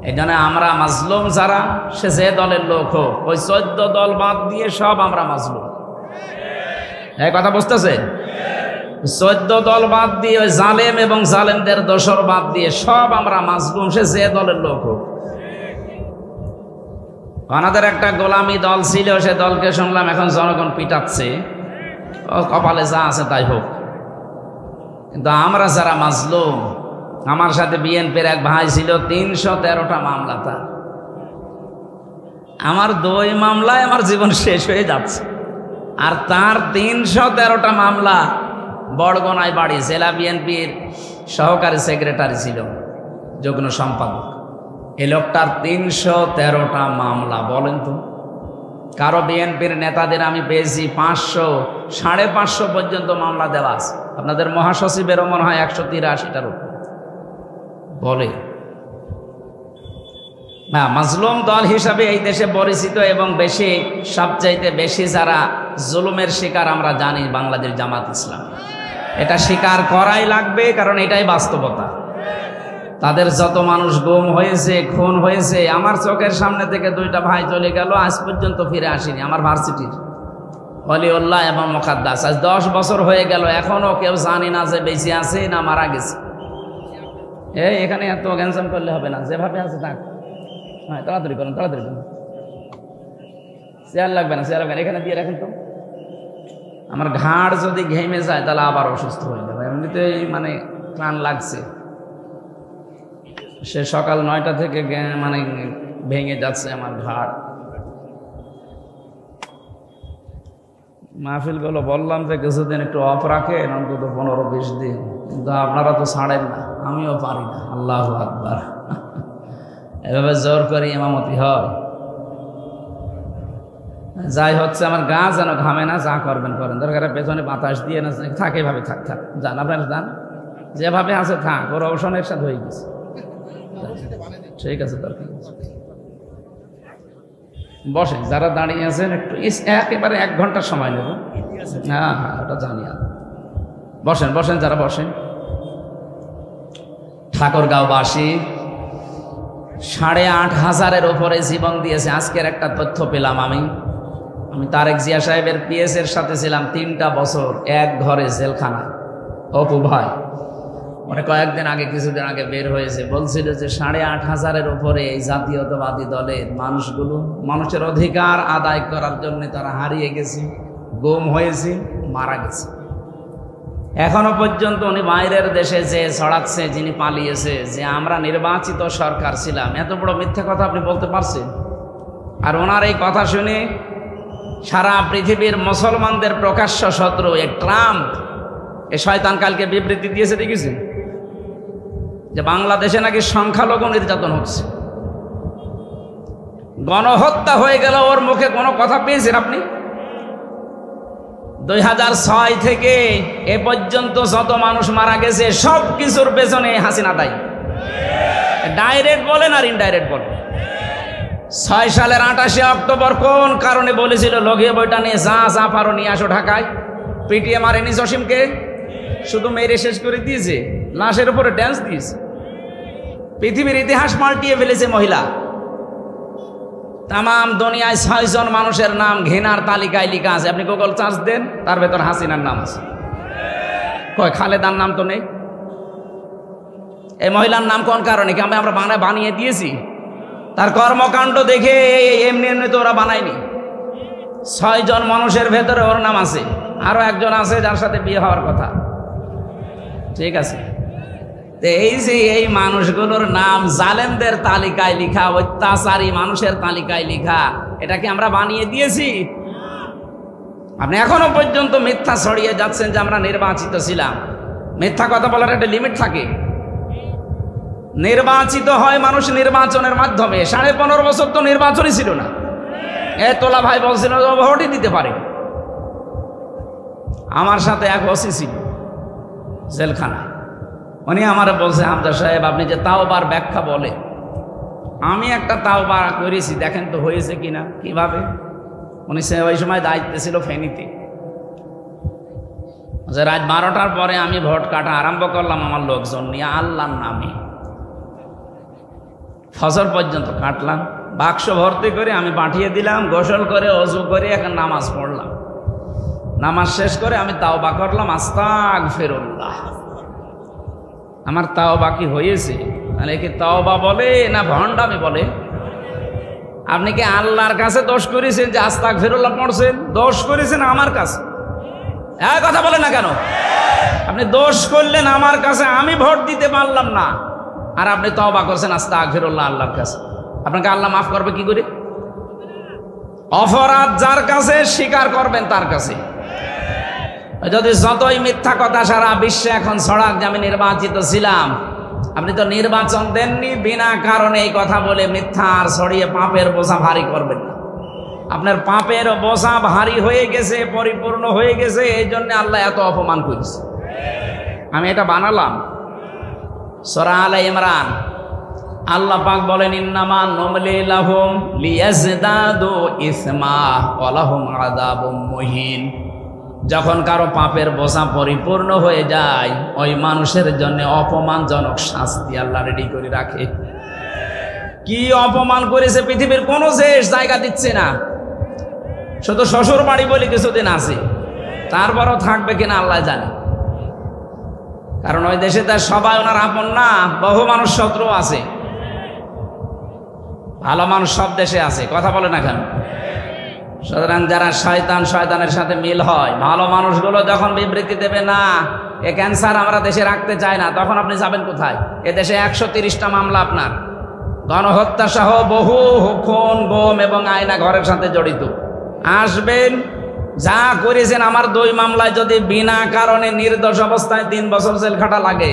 এই জন্য আমরা মাজলুম যারা, সে যে দলের লোক হোক, ওই 14 দল বাদ দিয়ে সব আমরা মাজলুম। এই কথা বুঝতেছে? 14 দল বাদ দিয়ে ওই জালেম এবং জালেমদের দোসর বাদ দিয়ে সব আমরা মাজলুম, সে যে দলের লোক হোক। ওনাদের একটা গোলামি দল ছিল, সে দলকে শুনলাম এখন জনগণ পিটাচ্ছে। ও কপালে যা আছে তাই হোক। কিন্তু আমরা যারা মাজলুম, আমার সাথে বিএনপির এক ভাই ছিল, 313টা মামলা তার। আমার 2 মামলায় আমার জীবন শেষ হয়ে যাচ্ছে, আর তার 313টা মামলা। বড়গোনায় বাড়ি, জেলা বিএনপির সহকারী সেক্রেটারি ছিল, যুগ্ম সম্পাদক। এই লোকটার 313টা মামলা। বলেন তো, কারো বিএনপির নেতাদের আমি পেয়েছি 500, 550 পর্যন্ত মামলা দেওয়া আছে। আপনাদের মহাসচিবেরও মনে হয় 183টার উপর। বলে না, মাজলুম দল হিসাবে এই দেশে পরিচিত এবং সবচাইতে বেশি যারা জুলুমের শিকার আমরা জানি বাংলাদেশ জামাত ইসলাম। এটা স্বীকার করাই লাগবে, কারণ এটাই বাস্তবতা। তাদের যত মানুষ গুম হয়েছে, খুন হয়েছে, আমার চোখের সামনে থেকে 2টা ভাই চলে গেল, আজ পর্যন্ত ফিরে আসেনি। আমার ভার্সিটির ওয়ালিউল্লাহ এবং মুকাদ্দাস, আজ 10 বছর হয়ে গেল, এখনো কেউ জানি না যে বেঁচে আছে না মারা গেছে। এখানে এত গ্যানসাম করলে হবে না, যেভাবে আছে থাক। হ্যাঁ, তাড়াতাড়ি করুন, তাড়াতাড়ি করুন। চেয়ার লাগবে না, চেয়ার লাগবে না, এখানে দিয়ে রাখেন তো। আমার ঘাড় যদি ঘেমে যায় তাহলে আবার অসুস্থ হয়ে যাবে। এমনিতেই মানে প্রাণ লাগছে। সে সকাল 9টা থেকে মানে ভেঙে যাচ্ছে আমার ঘাড়। মাহফিলগুলো বললাম যে কিছুদিন একটু অফ রাখেন, অন্তত 15-20 দিন, কিন্তু আপনারা তো ছাড়েন না, আমিও পারি না। আল্লাহু আকবার। এভাবে জোর করে ইমামতি হয়? যাই হচ্ছে আমার গা যেন ঘামে না, যা করবেন করেন, দরকার পেছনে বাতাস দিয়ে না থাকে, এভাবে থাক থাক যান, আপনারা যান, যেভাবে আছে থাক, ওর অবসর একসাথে হয়ে গেছে। ঠিক আছে, দরকার বসেন, যারা দাঁড়িয়ে আছেন একটু একেবারে 1 ঘন্টার সময় নেব। হ্যাঁ হ্যাঁ, ওটা জানি। বসেন বসেন, যারা বসেন। ঠাকুরগাঁওবাসী 8,500-এর উপরে জীবন দিয়েছে। আজকের একটা তথ্য পেলাম আমি তারেক জিয়া সাহেবের পিএস এর সাথে ছিলাম 3টা বছর এক ঘরে জেলখানায়। অপু ভাই মানে কয়েকদিন আগে, কিছুদিন আগে বের হয়েছে, বলছিল যে 8,500-এর উপরে এই জাতীয়তাবাদী দলের মানুষগুলো মানুষের অধিকার আদায় করার জন্য তারা হারিয়ে গেছে, গুম হয়েছে, মারা গেছে। এখনো পর্যন্ত উনি বাইরের দেশে যে ছড়াচ্ছে, যিনি পালিয়েছে, যে আমরা নির্বাচিত সরকার ছিলাম, এত বড় মিথ্যা কথা আপনি বলতে পারছেন? আর ওনার এই কথা শুনে সারা পৃথিবীর মুসলমানদের প্রকাশ্য শত্রু ট্রাম্প, এ শয়তান কালকে বিবৃতি দিয়েছে, দেখেছেন যে বাংলাদেশে নাকি সংখ্যালঘু নির্যাতন হচ্ছে, গণহত্যা হয়ে গেল। ওর মুখে কোনো কথা পেয়েছেন আপনি? 2006 থেকে এ পর্যন্ত যত মানুষ মারা গেছে সব কিছুর পেছনে হাসিনা দায়ী। ডাইরেক্ট বলেন আর ইনডাইরেক্ট বলেন। 6 সালের 28 অক্টোবর কোন কারণে বলেছিল লগিয়ে বইটা নিয়ে যা পারো নিয়ে আসো ঢাকায়? পিটিয়ে মারেনি জসিমকে? শুধু মেরে শেষ করে দিয়েছে, লাশের উপরে ড্যান্স দিয়েছে। পৃথিবীর ইতিহাস পাল্টিয়ে ফেলেছে মহিলা। তাম দুনিয়ায় 6 জন মানুষের নাম ঘৃণার তালিকায় লেখা আছে, আপনি গুগল চার্জ দেন, তার ভেতর হাসিনার নাম আছে। কয় খালেদার নাম তো নেই। এই মহিলার নাম কোন কারণে? কি আমরা বাংলায় বানিয়ে দিয়েছি? তার কর্মকাণ্ড দেখে এমনি এমনি তো ওরা বানায়নি। 6 জন মানুষের ভেতরে ওর নাম আছে, আরো একজন আছে যার সাথে বিয়ে হওয়ার কথা। ঠিক আছে, এই যে এই মানুষগুলোর নাম জালেমদের তালিকায় লিখা, অত্যাচারী মানুষের তালিকায় লিখা, এটা কি আমরা বানিয়ে দিয়েছি? আপনি এখনো পর্যন্ত মিথ্যা ছড়িয়ে যাচ্ছেন যে আমরা নির্বাচিত ছিলাম। মিথ্যা কথা বলার একটা লিমিট থাকে। নির্বাচিত হয় মানুষ নির্বাচনের মাধ্যমে। 15.5 বছর তো নির্বাচনই ছিল না। তোলা ভাই বলছিল ভোটই দিতে পারে। আমার সাথে এক ওসি ছিল জেলখানায়, উনি আমার বলছে, হামজা সাহেব আপনি যে তাওবার ব্যাখ্যা বলে, আমি একটা তাওবা করেছি, দেখেন তো হয়েছে কিনা। কিভাবে? উনি ওই সময় দায়িত্বে ছিল ফেনীতে। যে রাত 12টার পরে আমি ভোট কাটা আরম্ভ করলাম আমার লোকজন নিয়ে, আল্লাহর নামে ফজর পর্যন্ত কাটলাম। বাক্স ভর্তি করে আমি পাঠিয়ে দিলাম, গোসল করে অজু করে এখন নামাজ পড়লাম। নামাজ শেষ করে আমি তাওবা করলাম, আস্তাগফিরুল্লাহ। আমার তাওবা কি হয়েছে? তাহলে কি তাওবা বলে না ভণ্ডামি বলে? আপনি কি আল্লাহর কাছে দোষ করেছেন যে আস্তাগফিরুল্লাহ পড়ছেন? দোষ করেছেন আমার কাছে। কথা বলে না কেন? আপনি দোষ করলেন আমার কাছে, আমি ভোট দিতে পারলাম না, আর আপনি তওবা করছেন আস্তাগফিরুল্লাহ আল্লাহর কাছে। আপনাকে আল্লাহ মাফ করবে কি করে? অপরাধ যার কাছে স্বীকার করবেন তার কাছে। যদি যতই মিথ্যা কথা সারা বিশ্বে এখন ছড়াক যে আমি নির্বাচিত ছিলাম, আপনি তো নির্বাচন দেননি, বিনা কারণে এই কথা বলে মিথ্যা আর ছড়িয়ে পাপের বোঝা ভারী করবেন না। আপনার পাপের বোঝা ভারী হয়ে গেছে, পরিপূর্ণ হয়ে গেছে, এই জন্য আল্লাহ এত অপমান করেছে। আমি এটা বানালাম। সূরা আলে ইমরান আল্লাহ পাক বলেন, ইন্নামা নুমলি লাহুম লিয়াজদাদু ইসমা ওয়া লাহুম আযাবুম মুহিন। যখন কারো পাপের বোঝা পরিপূর্ণ হয়ে যায়, ওই মানুষের জন্য অপমানজনক শাস্তি আল্লাহ রেডি করে রাখে। কি অপমান করেছে পৃথিবীর কোন দেশ জায়গা দিচ্ছে না। শুধু শ্বশুর বাড়ি বলে কিছুদিন আছে, তারপরও থাকবে কিনা আল্লাহ জানে। কারণ ওই দেশে তার সবাই ওনার আপন না, বহু মানুষ শত্রু আছে। ভালো মানুষ সব দেশে আছে, কথা বলে না কেন? সুতরাং যারা শয়তান, শয়তানের সাথে মিল হয়, ভালো মানুষগুলো যখন বিবৃতি দেবে না এ ক্যান্সার আমরা দেশে রাখতে চাই না, তখন আপনি যাবেন কোথায়? এ দেশে 130টা মামলা আপনার, গণহত্যা সহ বহু খুন, গুম এবং আয়না ঘরের সাথে জড়িত। আসবেন, যা করেছেন আমার 2 মামলায় যদি বিনা কারণে নির্দোষ অবস্থায় 3 বছর জেল খাটা লাগে,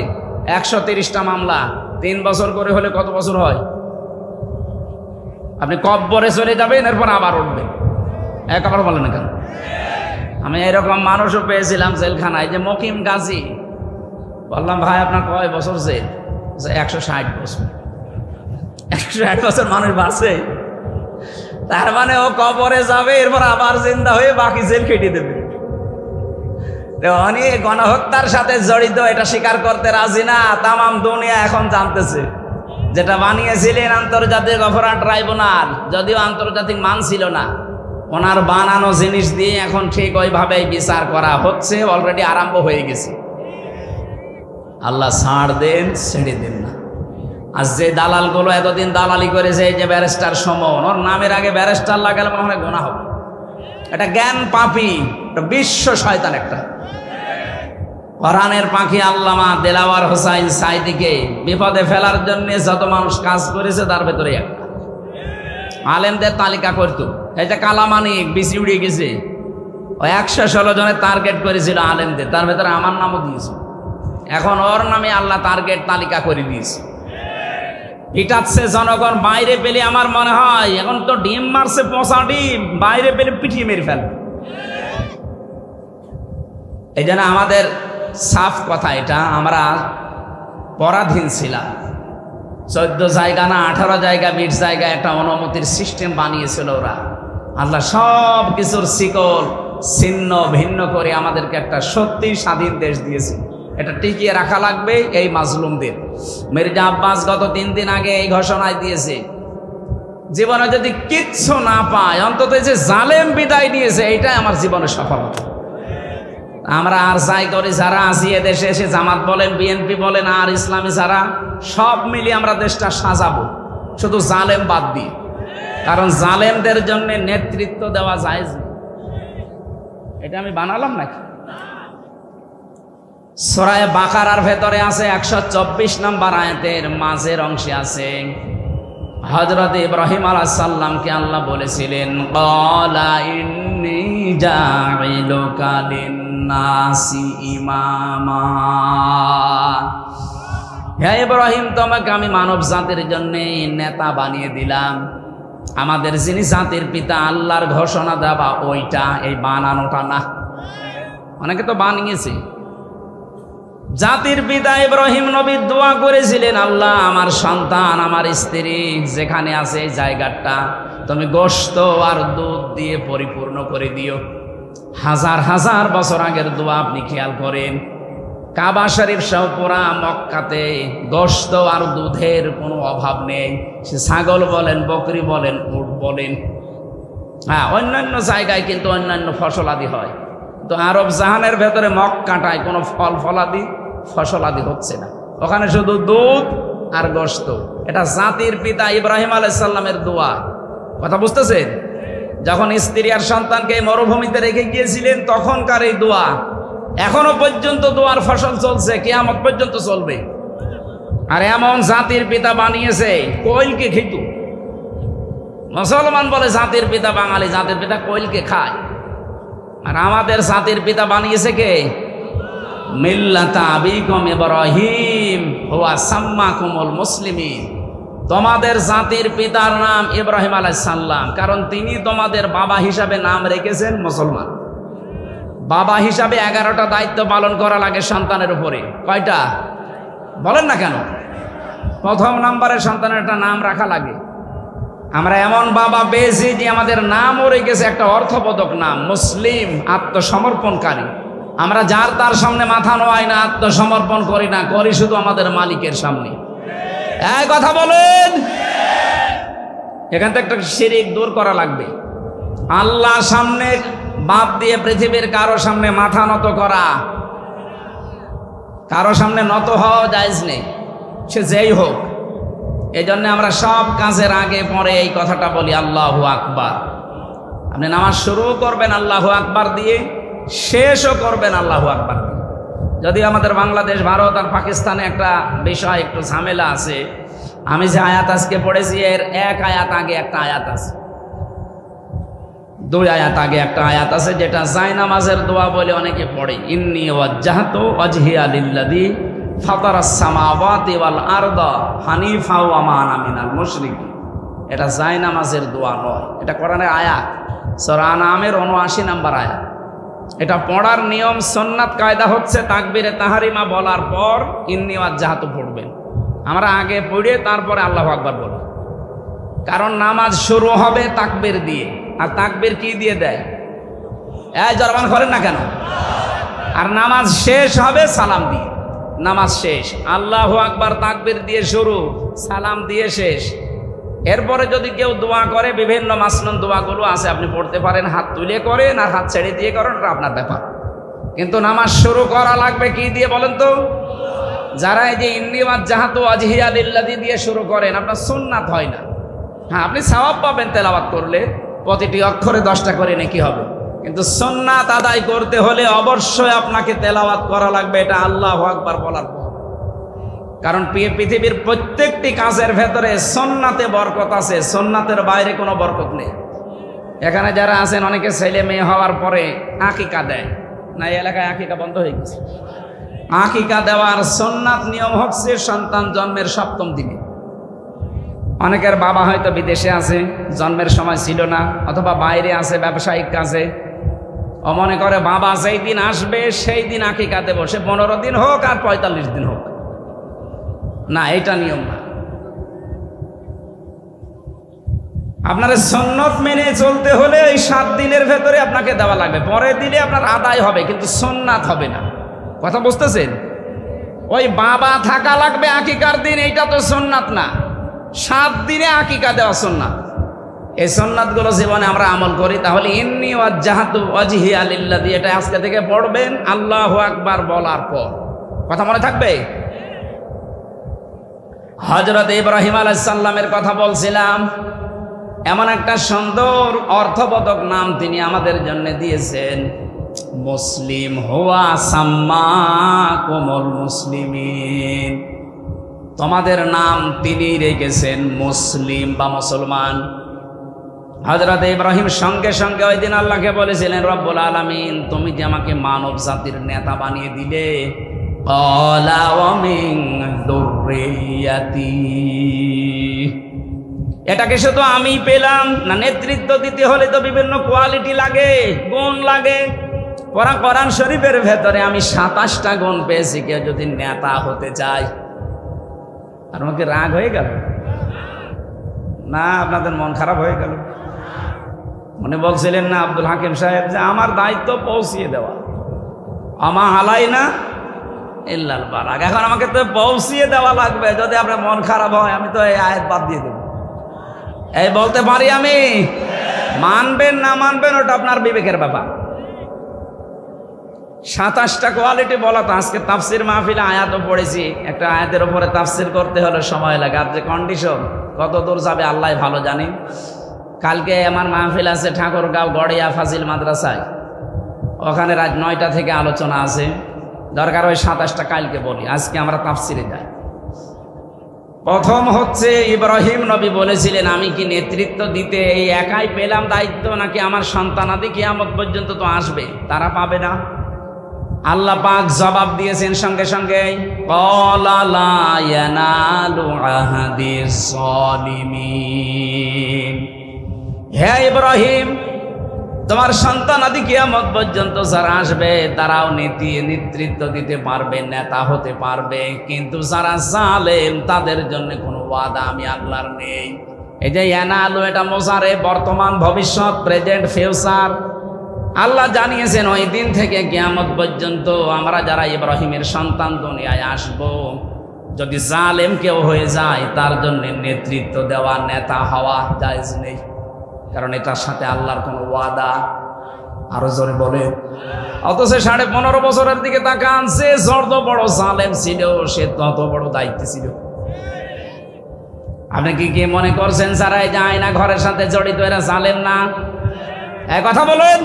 130টা মামলা 3 বছর করে হলে কত বছর হয়? আপনি কব্বরে চলে যাবেন, এরপর আবার উঠবেন। এক কথা বলেন না কেন? আমি এরকম মানুষও পেয়েছিলাম জেলখানায়, যে মকিম গাজী। বললাম ভাই আপনার কয় বছর জেল? 160 বছর। 160 বছর মানুষ বাঁচে, তার মানে ও কবরে যাবে, এরপর আবার জিন্দা হয়ে বাকি জেল কেটে দেবে। উনি গণহত্যার সাথে জড়িত, এটা স্বীকার করতে রাজি না। তামাম দুনিয়া এখন জানতেছে। যেটা বানিয়েছিলেন আন্তর্জাতিক অপরাধ ট্রাইব্যুনাল, যদিও আন্তর্জাতিক মান ছিল না, ওনার বানানো জিনিস দিয়ে এখন ঠিক ওইভাবেই বিচার করা হচ্ছে, অলরেডি আরম্ভ হয়ে গেছে। আল্লাহ ছাড় দেন, ছেড়ে দেন না। আর যে দালালগুলো এতদিন দালালি করেছে, এই যে ব্যারিস্টার সমন, ওর নামের আগে ব্যারিস্টার লাগালে মনে হয় গোনা হবে। এটা জ্ঞান পাপী, এটা বিশ্ব শয়তান একটা। কোরআনের পাখি আল্লামা দেলাওয়ার হোসাইন সাইদিকে বিপদে ফেলার জন্য যত মানুষ কাজ করেছে তার ভেতরে একটা। আলেমদের তালিকা করতো, এই যে কালামানিক বিসি উড়ে গেছে, ওই 116 জনের টার্গেট করেছিল আলেমদের, তার ভেতরে আমার নামও দিয়েছে। এখন ওর নামে আল্লাহ টার্গেট তালিকা করে দিয়েছে। পিটাচ্ছে জনগণ, বাইরে পেলে আমার মনে হয় এখন তো ডিম মারছে, পচা ডিম, বাইরে পেলে পিটিয়ে মেরে ফেলবে। এই জন্য আমাদের সাফ কথা, এটা আমরা পরাধীন ছিলাম। 14 জায়গা না 18 জায়গা 20 জায়গা একটা অনুমতির সিস্টেম বানিয়েছিল ওরা। আল্লাহ সব কিছুর শিকল ছিন্ন ভিন্ন করে আমাদেরকে একটা সত্যি স্বাধীন দেশ দিয়েছে। এটা টিকিয়ে রাখা লাগবে এই মাজলুমদের। মির্জা আব্বাস গত 3 দিন আগে এই ঘোষণায় দিয়েছে, জীবনে যদি কিচ্ছু না পায়, অন্তত যে জালেম বিদায় নিয়েছে, এইটাই আমার জীবনের সফলতা। আমরা আর যাই করি, যারা আছি এদেশে এসে, জামাত বলেন, বিএনপি বলেন, আর ইসলামী যারা, সব মিলিয়ে আমরা দেশটা সাজাবো, শুধু জালেম বাদ দিয়ে। কারণ জালেমদের জন্য নেতৃত্ব দেওয়া যায় না। এটা আমি বানালাম নাকি? সূরা বাকারার ভেতরে আছে 124 নম্বর আয়াতের মাঝের অংশে আছে, হযরত ইব্রাহিম আলাইহিস সালামকে আল্লাহ বলেছিলেন, ক্বালা ইন্নী জাইলুকা লিন-নাসি ইমামা। হে ইব্রাহিম, তোমাকে আমি মানব জাতির জন্য নেতা বানিয়ে দিলাম। আমাদের যিনি জাতির পিতা, আল্লাহর ঘোষণা দেওয়া ওইটা, এই বানানোটা না। অনেকে তো বানিয়েছে। জাতির পিতা ইব্রাহিম নবী দোয়া করেছিলেন, আল্লাহ আমার সন্তান, আমার স্ত্রী যেখানে আছে এই জায়গাটা তুমি গোশত আর দুধ দিয়ে পরিপূর্ণ করে দিও। হাজার হাজার বছর আগের দোয়া আপনি খেয়াল করেন। কাবা শরীফ সহ পুরা মক্কাতে গোশত আর দুধের কোনো অভাব নেই। সে ছাগল বলেন, বকরি বলেন, উট বলেন। হ্যাঁ, অন্যান্য জায়গায় কিন্তু অন্যান্য ফসলাদি হয়, তো আরব জাহানের ভেতরে মক্কাটায় কোনো ফল ফলাদি ফসলাদি হচ্ছে না, ওখানে শুধু দুধ আর গোশত। এটা জাতির পিতা ইব্রাহিম আলাইহিস সালামের দোয়া। কথা বুঝতেছেন? যখন স্ত্রী আর সন্তানকে মরুভূমিতে রেখে গিয়েছিলেন, তখনকার এই দোয়া এখনো পর্যন্ত দোয়ার ফসল চলছে, কিয়ামত পর্যন্ত চলবে। আর এমন জাতির পিতা বানিয়েছে, কোয়েলকে খেত। মুসলমান বলে জাতির পিতা বাঙালি, জাতির পিতা কোয়েলকে খায়। আর আমাদের জাতির পিতা বানিয়েছে কে? মিল্লাতা আবিকুম ইব্রাহিম হুয়া সাম্মাকুমুল মুসলিমিন। তোমাদের জাতির পিতার নাম ইব্রাহিম আলাইহিস সালাম, কারণ তিনি তোমাদের বাবা হিসাবে নাম রেখেছেন মুসলমান। বাবা হিসাবে 11টা দায়িত্ব পালন করা লাগে সন্তানের উপরে। কয়টা বলেন না কেন? প্রথম নম্বরে সন্তানের একটা নাম রাখা লাগে। আমরা এমন বাবা পেয়েছি যে আমাদের নামও রেখেছে একটা অর্থবোধক নাম, মুসলিম, আত্মসমর্পণকারী। আমরা যার তার সামনে মাথা নোয়াই না, আত্মসমর্পণ করি না, করি শুধু আমাদের মালিকের সামনে। এই কথা বলেন। এখান থেকে একটা শিরক দূর করা লাগবে। আল্লাহর সামনে বাদ দিয়ে পৃথিবীর কারো সামনে মাথা নত করা, কারো সামনে নত হওয়া জায়েজ নেই, সে যেই হোক। এই জন্য আমরা সব কাজের আগে পরে এই কথাটা বলি, আল্লাহু আকবার। আপনি নামাজ শুরু করবেন আল্লাহু আকবার দিয়ে, শেষও করবেন আল্লাহু আকবার দিয়ে। যদিও আমাদের বাংলাদেশ, ভারত আর পাকিস্তানে একটা বিষয়, একটু ঝামেলা আছে। আমি যে আয়াত আজকে পড়েছি, এর এক আয়াত আগে একটা আয়াত আছে, 2 আয়াত আগে একটা আয়াত আছে, যেটা জায়নামাজের দোয়া বলে অনেকে পড়ে। ইন্নী ওয়াজ্জাহতু ওয়াজহিয়া লিল্লাযী ফাতারাস সামাওয়াতি ওয়াল আরদা হানিফা ওয়া মা আনা মিনাল মুশরিকিন। এটা জায়নামাজের দোয়া নয়, এটা কোরআনের আয়াত। সূরা আনআমের ৭৯ নম্বর আয়াত। এটা পড়ার নিয়ম সুন্নাত কায়দা হচ্ছে তাকবীরে তাহরিমা বলার পর ইন্নী ওয়াজ্জাহতু পড়বেন। আমরা আগে পড়ে তারপরে আল্লাহু আকবার বলি, কারণ নামাজ শুরু হবে তাকবীর দিয়ে, আর তাকবীর কি দিয়ে দেয়? এই জরবান করেন না কেন? আর নামাজ শেষ হবে সালাম দিয়ে। নামাজ শেষ আল্লাহু আকবার তাকবীর দিয়ে শুরু, সালাম দিয়ে শেষ। এরপরে যদি কেউ দোয়া করে, বিভিন্ন মাসনুন দোয়াগুলো আছে, আপনি পড়তে পারেন, হাত তুলে করেন আর হাত ছেড়ে দিয়ে করেন, এটা আপনার ব্যাপার। কিন্তু নামাজ শুরু করা লাগবে কি দিয়ে বলেন তো? যারা এই যে ইন্নী ওয়াজ্জাহতু ওয়াজহিয়া লিল্লাযী দিয়ে শুরু করেন, আপনার সুন্নাত হয় না। হ্যাঁ, আপনি সওয়াব পাবেন তেলাওয়াত করলে, প্রতিটি অক্ষরে 10টা করে নেকি হবে, কিন্তু সুন্নাত আদায় করতে হলে অবশ্যই আপনাকে তেলাওয়াত করা লাগবে, এটা আল্লাহু আকবার বলার পর। কারণ পৃথিবীর প্রত্যেকটি কাজের ভেতরে সুন্নাতে বরকত আছে, সুন্নাতের বাইরে কোনো বরকত নেই। এখানে যারা আছেন অনেকে ছেলে মেয়ে হওয়ার পরে আকিকা দেয় না, এই এলাকায় আকিকা বন্ধ হয়ে গেছে। আকিকা দেওয়ার সুন্নাত নিয়ম হচ্ছে সন্তান জন্মের 7ম দিনে। অনেকের বাবা হয়তো বিদেশে আছে, জন্মের সময় ছিল না, অথবা বাইরে আছে ব্যবসায়িক কাজে, ও মনে করে বাবা যেই দিন আসবে সেই দিন আকিকা দেব, সে 15 দিন হোক আর 45 দিন হোক। না, এটা নিয়ম না। আপনার সুন্নত মেনে চলতে হলে এই 7 দিনের ভেতরে আপনাকে দেওয়া লাগবে, পরে দিলে আপনার আদায় হবে, কিন্তু সুন্নাত হবে না। কথা বুঝতেছেন? ওই বাবা থাকা লাগবে আকিকার দিন, এইটা তো সুন্নাত না। 7 দিনে আকিকা দেওয়া সুন্নাত। এই সুন্নাতগুলো জীবনে আমরা আমল করি, তাহলে ইন্নী ওয়াজ্জাহতু ওয়াজহিয়া লিল্লাযী, এটা আজকে থেকে পড়বেন আল্লাহু আকবার বলার পর। কথা মনে থাকবে? হযরত ইব্রাহিম আলাইহিস সালামের কথা বলছিলাম। এমন একটা সুন্দর অর্থবোধক নাম তিনি আমাদের জন্য দিয়েছেন, মুসলিম হুয়া সাম্মাকুমুল মুসলিমিন। তোমাদের নাম তিনি রেখেছেন মুসলিম বা মুসলমান। হযরত ইব্রাহিম সঙ্গে সঙ্গে ওই দিন আল্লাহকে বলেছিলেন, রব্বুল আলামিন, তুমি যে আমাকে মানব জাতির নেতা বানিয়ে দিলে, ক্বালা ওয়া মিন যুররিয়াতি, এটাকে শুধু আমি পেলাম না, নেতৃত্ব দিতে হলে তো বিভিন্ন কোয়ালিটি লাগে, গুণ লাগে। কোরআন শরীফের ভেতরে আমি 27টা গুণ পেয়েছি। কেউ যদি নেতা হতে চায়, আর আমাকে রাগ হয়ে গেল না? আপনাদের মন খারাপ হয়ে গেল? মনে বলছিলেন না আব্দুল হাকিম সাহেব যে আমার দায়িত্ব পৌঁছিয়ে দেওয়া, আমা আলাইনা ইল্লাল বালাগ। এখন আমাকে তো পৌঁছিয়ে দেওয়া লাগবে। যদি আপনার মন খারাপ হয়, আমি তো এই আয়াত বাদ দিয়ে দেব। এই বলতে পারি আমি, মানবেন না মানবেন ওটা আপনার বিবেকের ব্যাপার। 27টা কোয়ালিটি বলা তো। আজকে তাফসির মাহফিলে আয়াতও পড়েছি, একটা আয়াতের উপরে তাফসির করতে হলে সময় লাগে, আর যে কন্ডিশন কত দূর যাবে আল্লাহ ভালো জানি। কালকে আমার মাহফিল আছে ঠাকুরগাঁও গড়িয়া ফাজিল মাদ্রাসায়, ওখানে রাত 9টা থেকে আলোচনা আছে। দরকার হয় 27টা কালকে বলি, আজকে আমরা তাফসিরে যাই। প্রথম হচ্ছে ইব্রাহিম নবী বলেছিলেন, আমি কি নেতৃত্ব দিতে এই একাই পেলাম দায়িত্ব, নাকি আমার সন্তানাদি কিয়ামত পর্যন্ত তো আসবে, তারা পাবে না? আল্লাহ পাক জবাব দিয়েছেন সঙ্গে সঙ্গে, ক্বালা লা ইয়ানালু আহাদিস যালিমিন। হে ইব্রাহিম, তোমার সন্তানাদি কিয়ামত পর্যন্ত যারা আসবে তারাও নেতৃত্ব দিতে পারবে, নেতা হতে পারবে, কিন্তু যারা জালেম তাদের জন্য কোনো ওয়াদা আমি আল্লাহর নেই। এই যে ইয়ানালু, এটা মোজারে, বর্তমান, ভবিষ্যৎ, প্রেজেন্ট, ফিউচার। আল্লাহ জানিয়েছেন ওই দিন থেকে কিয়ামত পর্যন্ত আমরা যারা ইব্রাহিমের সন্তান দুনিয়ায় আসব, যদি জালেম কেউ হয়ে যায় তার জন্য নেতৃত্ব দেওয়া, নেতা হওয়া জায়েজ নেই, কারণ এটার সাথে আল্লাহর কোনো ওয়াদা। আরো জোরে বলে। অথচ 15.5 বছরের দিকে তাকান, সে যত বড় জালেম ছিল সে তত বড় দায়িত্ব ছিল। আপনি কি মনে করছেন যারা যায় না ঘরের সাথে জড়িত এরা জালেম না? এক কথা বলুন।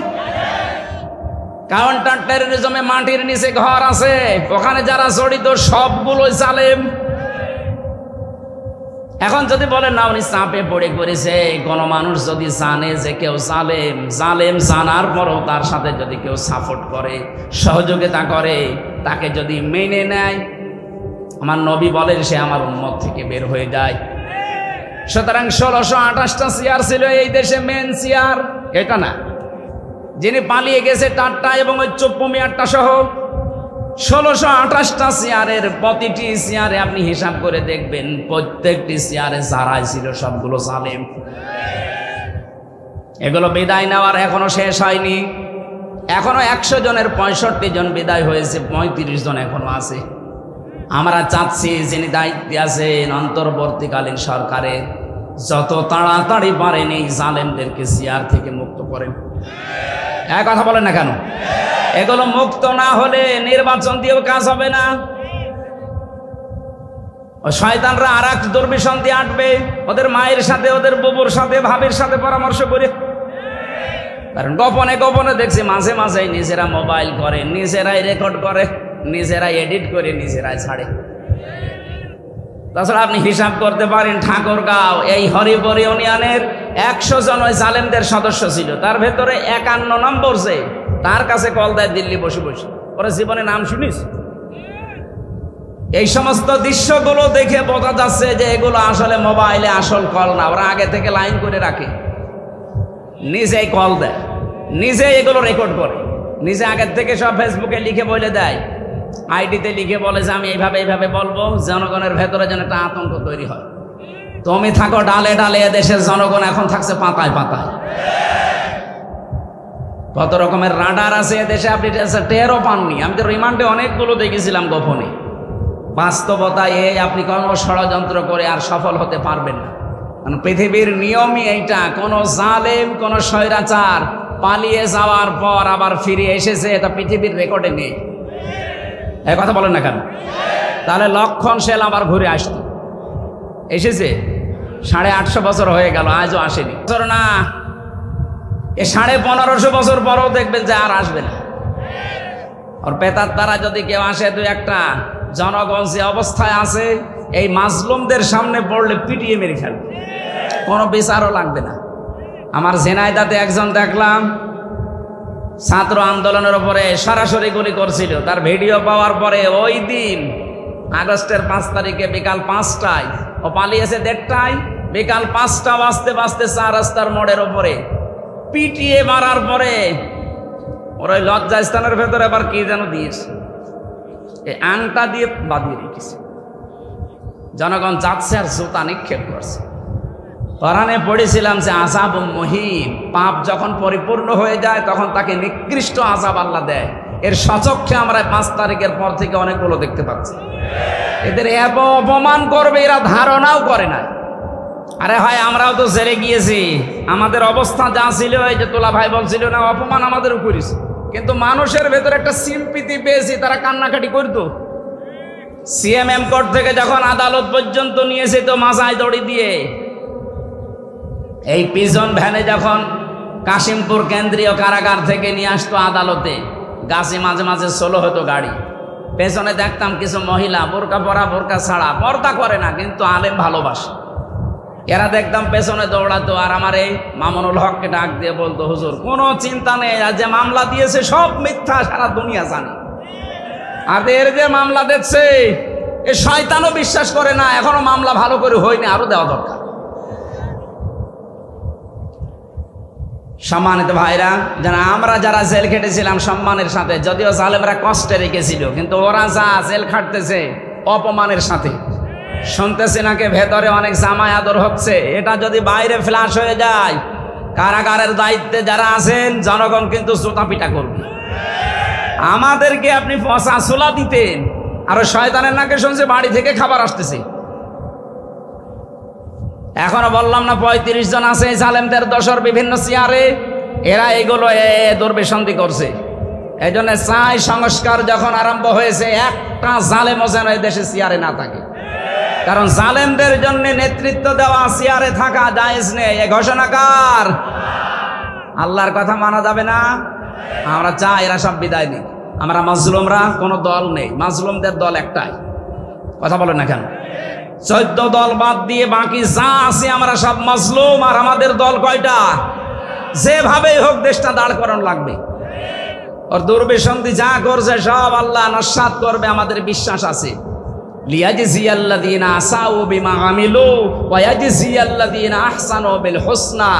কাউন্টার টেররিজমে মাটির নিচে ঘর আছে, ওখানে যারা জড়িত সবগুলোই জালেম। এখন যদি বলেন না উনি চাপে পড়ে করেছে, কোন মানুষ যদি জানে যে কেউ জালেম জানার পরও তার সাথে যদি কেউ সাপোর্ট করে, সহযোগিতা করে, তাকে যদি মেনে নেয়, আমার নবী বলেন সে আমার উম্মত থেকে বের হয়ে যায়। সুতরাং 1628টা চেয়ার ছিল এই দেশে, মেন চেয়ার। এটা না, যিনি পালিয়ে গেছে তারটা এবং ওই চপ্পু মিয়ারটা সহ 1628টা চেয়ারের প্রতিটি চেয়ারে আপনি হিসাব করে দেখবেন প্রত্যেকটি চেয়ারে যারাই ছিল সবগুলো জালেম। এগুলো বিদায় নেওয়ার এখনো শেষ হয়নি, এখনো 100 জনের 65 জন বিদায় হয়েছে, 35 জন এখনো আছে। আমরা চাচ্ছি যিনি দায়িত্বে আছেন অন্তর্বর্তীকালীন সরকারে যত তাড়াতাড়ি পারেন এই জালেমদেরকে চেয়ার থেকে মুক্ত করেন। এক কথা বলেন না কেন? এগুলো মুক্ত না হলে নির্বাচন দিয়েও কাজ হবে না। শয়তানরা আর এক দুর্বিসন্ধি আটবে, ওদের মায়ের সাথে, ওদের বুবুর সাথে, ভাবির সাথে পরামর্শ করে। কারণ গোপনে গোপনে দেখছি মাঝে মাঝে নিজেরা মোবাইল করে, নিজেরাই রেকর্ড করে, নিজেরাই এডিট করে, নিজেরাই ছাড়ে। তাছাড়া আপনি হিসাব করতে পারেন ঠাকুরগাঁও এই হরিপুর ইউনিয়নের 100 জন ওই জালেমদের সদস্য ছিল, তার ভেতরে 51 নম্বর যে তার কাছে কল দেয় দিল্লি বসে বসে, ওরা জীবনে নাম শুনিস? এই সমস্ত দৃশ্যগুলো দেখে বোঝা যাচ্ছে যে এগুলো আসলে মোবাইলে আসল কল না, ওরা আগে থেকে লাইন করে রাখে, নিজেই কল দেয়, নিজে এগুলো রেকর্ড করে, নিজে আগের থেকে সব ফেসবুকে লিখে বলে দেয়, আইডিতে লিখে বলে যে আমি এইভাবে এইভাবে বলবো, জনগণের ভেতরে যেন একটা আতঙ্ক তৈরি হয়। তুমি থাকো ডালে ডালে, দেশের জনগণ এখন থাকছে পাতায় পাতায়। কত রকমের রাডার আছে দেশে, আপনি টেরও পাননি। আমি তো রিমান্ডে অনেকগুলো দেখেছিলাম গোপনে। বাস্তবতায় এই আপনি কোনো ষড়যন্ত্র করে আর সফল হতে পারবেন না, কারণ পৃথিবীর নিয়মই এইটা। কোনো জালেম, কোনো স্বৈরাচার পালিয়ে যাওয়ার পর আবার ফিরে এসেছে, এটা পৃথিবীর রেকর্ডে নেই। এই কথা বলেন না কেন? তাহলে লক্ষণ সেল আবার ঘুরে আসতো, এসেছে 850 বছর হয়ে গেল, আজও আসেনি। বছর না, এ 1550 বছর পরও দেখবেন যে আর আসবে না। আর পেতার দ্বারা যদি কেউ আসে, দু একটা, জনগণ যে অবস্থায় আছে এই মাজলুমদের সামনে পড়লে পিটিয়ে মেরে ফেলবে, কোনো বিচারও লাগবে না। আমার ঝিনাইদহে একজন দেখলাম ছাত্র আন্দোলনের উপরে সরাসরি গুলি করছিল, তার ভিডিও পাওয়ার পরে ওই দিন আগস্টের 5 তারিখে বিকাল 5টায় ও পালিয়েছে 1:30টায়, বিকাল 5টা বাজতে বাজতে 4 রাস্তার মোড়ের উপরে পিটিয়ে মারার পরে ওর ওই লজ্জাস্থানের ভেতরে আবার কি যেন দিয়েছে, এই আংটা দিয়ে বাঁধিয়ে রেখেছে। জনগণ যাচ্ছে আর জুতা নিক্ষেপ করছে। কোরআনে পড়েছিলাম যে আযাব মুহিন, পাপ যখন পরিপূর্ণ হয়ে যায় তখন তাকে নিকৃষ্ট আযাব আল্লাহ দেয়। এর সচক্ষে আমরা 5 তারিখের পর থেকে অনেকগুলো দেখতে পাচ্ছি। এদের এত অপমান করবে এরা ধারণাও করে না। আরে হয় আমরাও তো জেলে গিয়েছি, আমাদের অবস্থা যা ছিল, এই যে তোলা ভাই বলছিল না, অপমান আমাদেরও করেছে, কিন্তু মানুষের ভেতরে একটা সিম্পিতি পেয়েছি, তারা কান্নাকাটি করতো। সিএমএম কোর্ট থেকে যখন আদালত পর্যন্ত নিয়েছে তো মাথায় দড়ি দিয়ে, এই পিজন ভ্যানে যখন কাশিমপুর কেন্দ্রীয় কারাগার থেকে নিয়ে আসতো আদালতে, গাছে মাঝে মাঝে সোলো হতো গাড়ি, পেছনে দেখতাম কিছু মহিলা বোরকা পরা, বোরকা ছাড়া, পর্দা করে না কিন্তু আলেম ভালোবাসে, এরা দেখতাম পেছনে দৌড়াতো। আর আমার এই মামুনুল হককে ডাক দিয়ে বলতো, হুজুর কোনো চিন্তা নেই, আর যে মামলা দিয়েছে সব মিথ্যা, সারা দুনিয়া জানে। আর এর যে মামলা দেখছে এ শয়তানও বিশ্বাস করে না, এখনো মামলা ভালো করে হয়নি, আরো দেওয়া দরকার। সম্মানিত ভাইরা, যেন আমরা যারা জেল খেটেছিলাম সম্মানের সাথে, যদিও জালেমরা কষ্টে রেখেছিল, কিন্তু ওরা যা জেল খাটতেছে অপমানের সাথে, শুনতেছি নাকি ভেতরে অনেক জামাই আদর হচ্ছে। এটা যদি বাইরে ফ্ল্যাশ হয়ে যায়, কারাগারের দায়িত্বে যারা আছেন জনগণ কিন্তু জুতা পিটা করবে। আমাদেরকে আপনি পচা ছোলা দিতেন, আর শয়তানের নাকে শুনছে বাড়ি থেকে খাবার আসতেছে। এখনো বললাম না 35 জন আছে জালেমদের দোসর বিভিন্ন চেয়ারে, এরা এগুলো দুর্বিসন্ধি করছে। এই জন্য চাই সংস্কার যখন আরম্ভ হয়েছে, একটা জালেমও যেন এই দেশে চেয়ারে না থাকে, কারণ জালেমদের জন্য নেতৃত্ব দেওয়া, চেয়ারে থাকা জায়েজ নেই। এ ঘোষণা কার? আল্লাহর কথা মানা যাবে না। আমরা চাই এরা সব বিদায় নিক। আমরা মাজলুমরা কোনো দল নেই, মাজলুমদের দল একটাই। কথা বলেন না কেন? 14 দল বাদ দিয়ে বাকি যা আছে আমরা সব মাজলুম। আর আমাদের দল কয়টা? যেভাবেই হোক দেশটা দাঁড় করানো লাগবে। ওর দুর্বিসন্ধি যা করছে সব আল্লাহ নস্যাৎ করবে, আমাদের বিশ্বাস আছে। লিয়াজজিয়াল্লাযীনা আসাউ বিমা আমিলু ওয়া ইয়াজজিয়াল্লাযীনা আহসানু বিল হুসনা।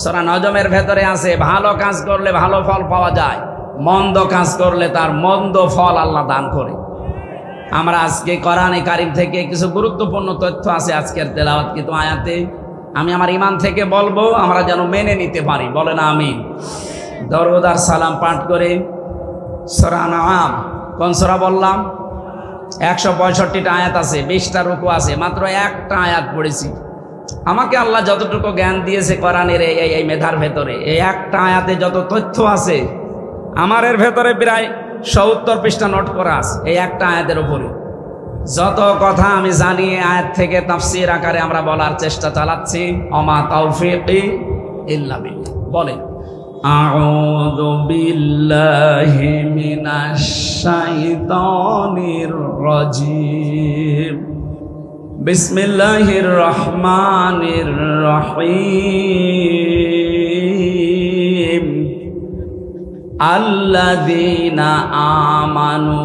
সূরা নজমের ভেতরে আছে ভালো কাজ করলে ভালো ফল পাওয়া যায়, মন্দ কাজ করলে তার মন্দ ফল আল্লাহ দান করে। আমরা আজকে কোরআনে কারিম থেকে কিছু গুরুত্বপূর্ণ তথ্য আছে আজকের তেলাওয়াতকৃত আয়াতে, আমি আমার ঈমান থেকে বলবো, আমরা যেন মেনে নিতে পারি। বলেন আমিন। দরুদ আর সালাম পাঠ করে সূরা নাম, কোন সূরা বললাম? 165টা আয়াত আছে, 20টা রুকু আছে, মাত্র একটা আয়াত পড়েছি। আমাকে আল্লাহ যতটুকু জ্ঞান দিয়েছে কোরআনের এই মেধার ভেতরে, এই একটা আয়াতে যত তথ্য আছে, আমার এর ভেতরে প্রায় 70 পৃষ্ঠা নোট করা আছে এই একটা আয়াতের উপরে। যত কথা আমি জানি আয়াত থেকে তাফসীর আকারে আমরা বলার চেষ্টা চালাচ্ছি। ওমা তাওফীকি ইল্লা বিল্লাহ। বলেন আউযু বিল্লাহি মিনাশ শাইতানির রাজীম, বিসমিল্লাহির রহমানির রহিম। আল্লাযীনা আমানু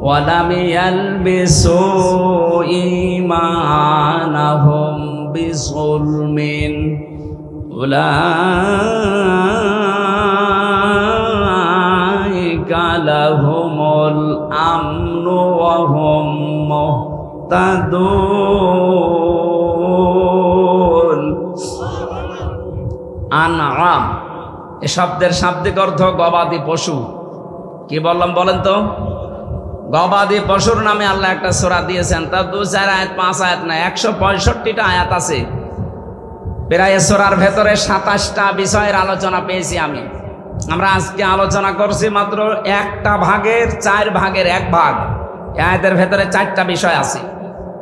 ওয়া লাম ইয়ালবিসু ঈমানাহুম বিযুলমিন উলাইকা লাহুমুল আমনু ওয়া হুম মুহতাদুন। আনআম এ শব্দের শাব্দিক অর্থ গবাদি পশু। কি বললাম বলেন তো? গবাদি পশুর নামে আল্লাহ একটা সূরা দিয়েছেন, তার 2-4 আয়াত 5 আয়াত না, 165টা আয়াত আছে। প্রায় সূরার ভেতরে 27টা বিষয়ের আলোচনা পেয়েছি আমি। আমরা আজকে আলোচনা করছি মাত্র একটা ভাগের 4 ভাগের 1 ভাগ। আয়াতের ভেতরে 4টা বিষয় আছে,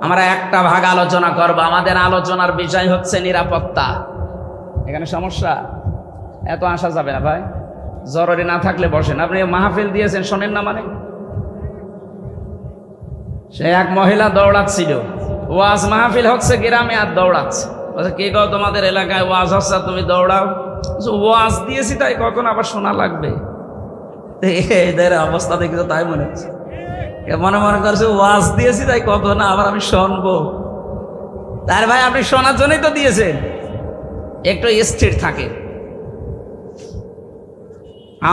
আমরা একটা ভাগ আলোচনা করব। আমাদের আলোচনার বিষয় হচ্ছে নিরাপত্তা। এখানে সমস্যা, এত আসা যাবে না ভাই, জরুরি না থাকলে বসেন। আপনি মাহফিল দিয়েছেন, শোনেন না মানে? সে এক মহিলা দৌড়াচ্ছিল, ওয়াজ মাহফিল হচ্ছে গ্রামে আর দৌড়াচ্ছে। কে গো তোমাদের এলাকায় ওয়াজ হচ্ছে তুমি দৌড়াও? ওয়াজ দিয়েছি তাই কখন আবার শোনা লাগবে? এদের অবস্থা দেখে তো তাই মনে হচ্ছে, মনে মনে করছে ওয়াজ দিয়েছি তাই কত না আবার আমি শুনবো। তার ভাই আপনি শোনার জন্যই তো দিয়েছেন, একটু স্থির থাকে।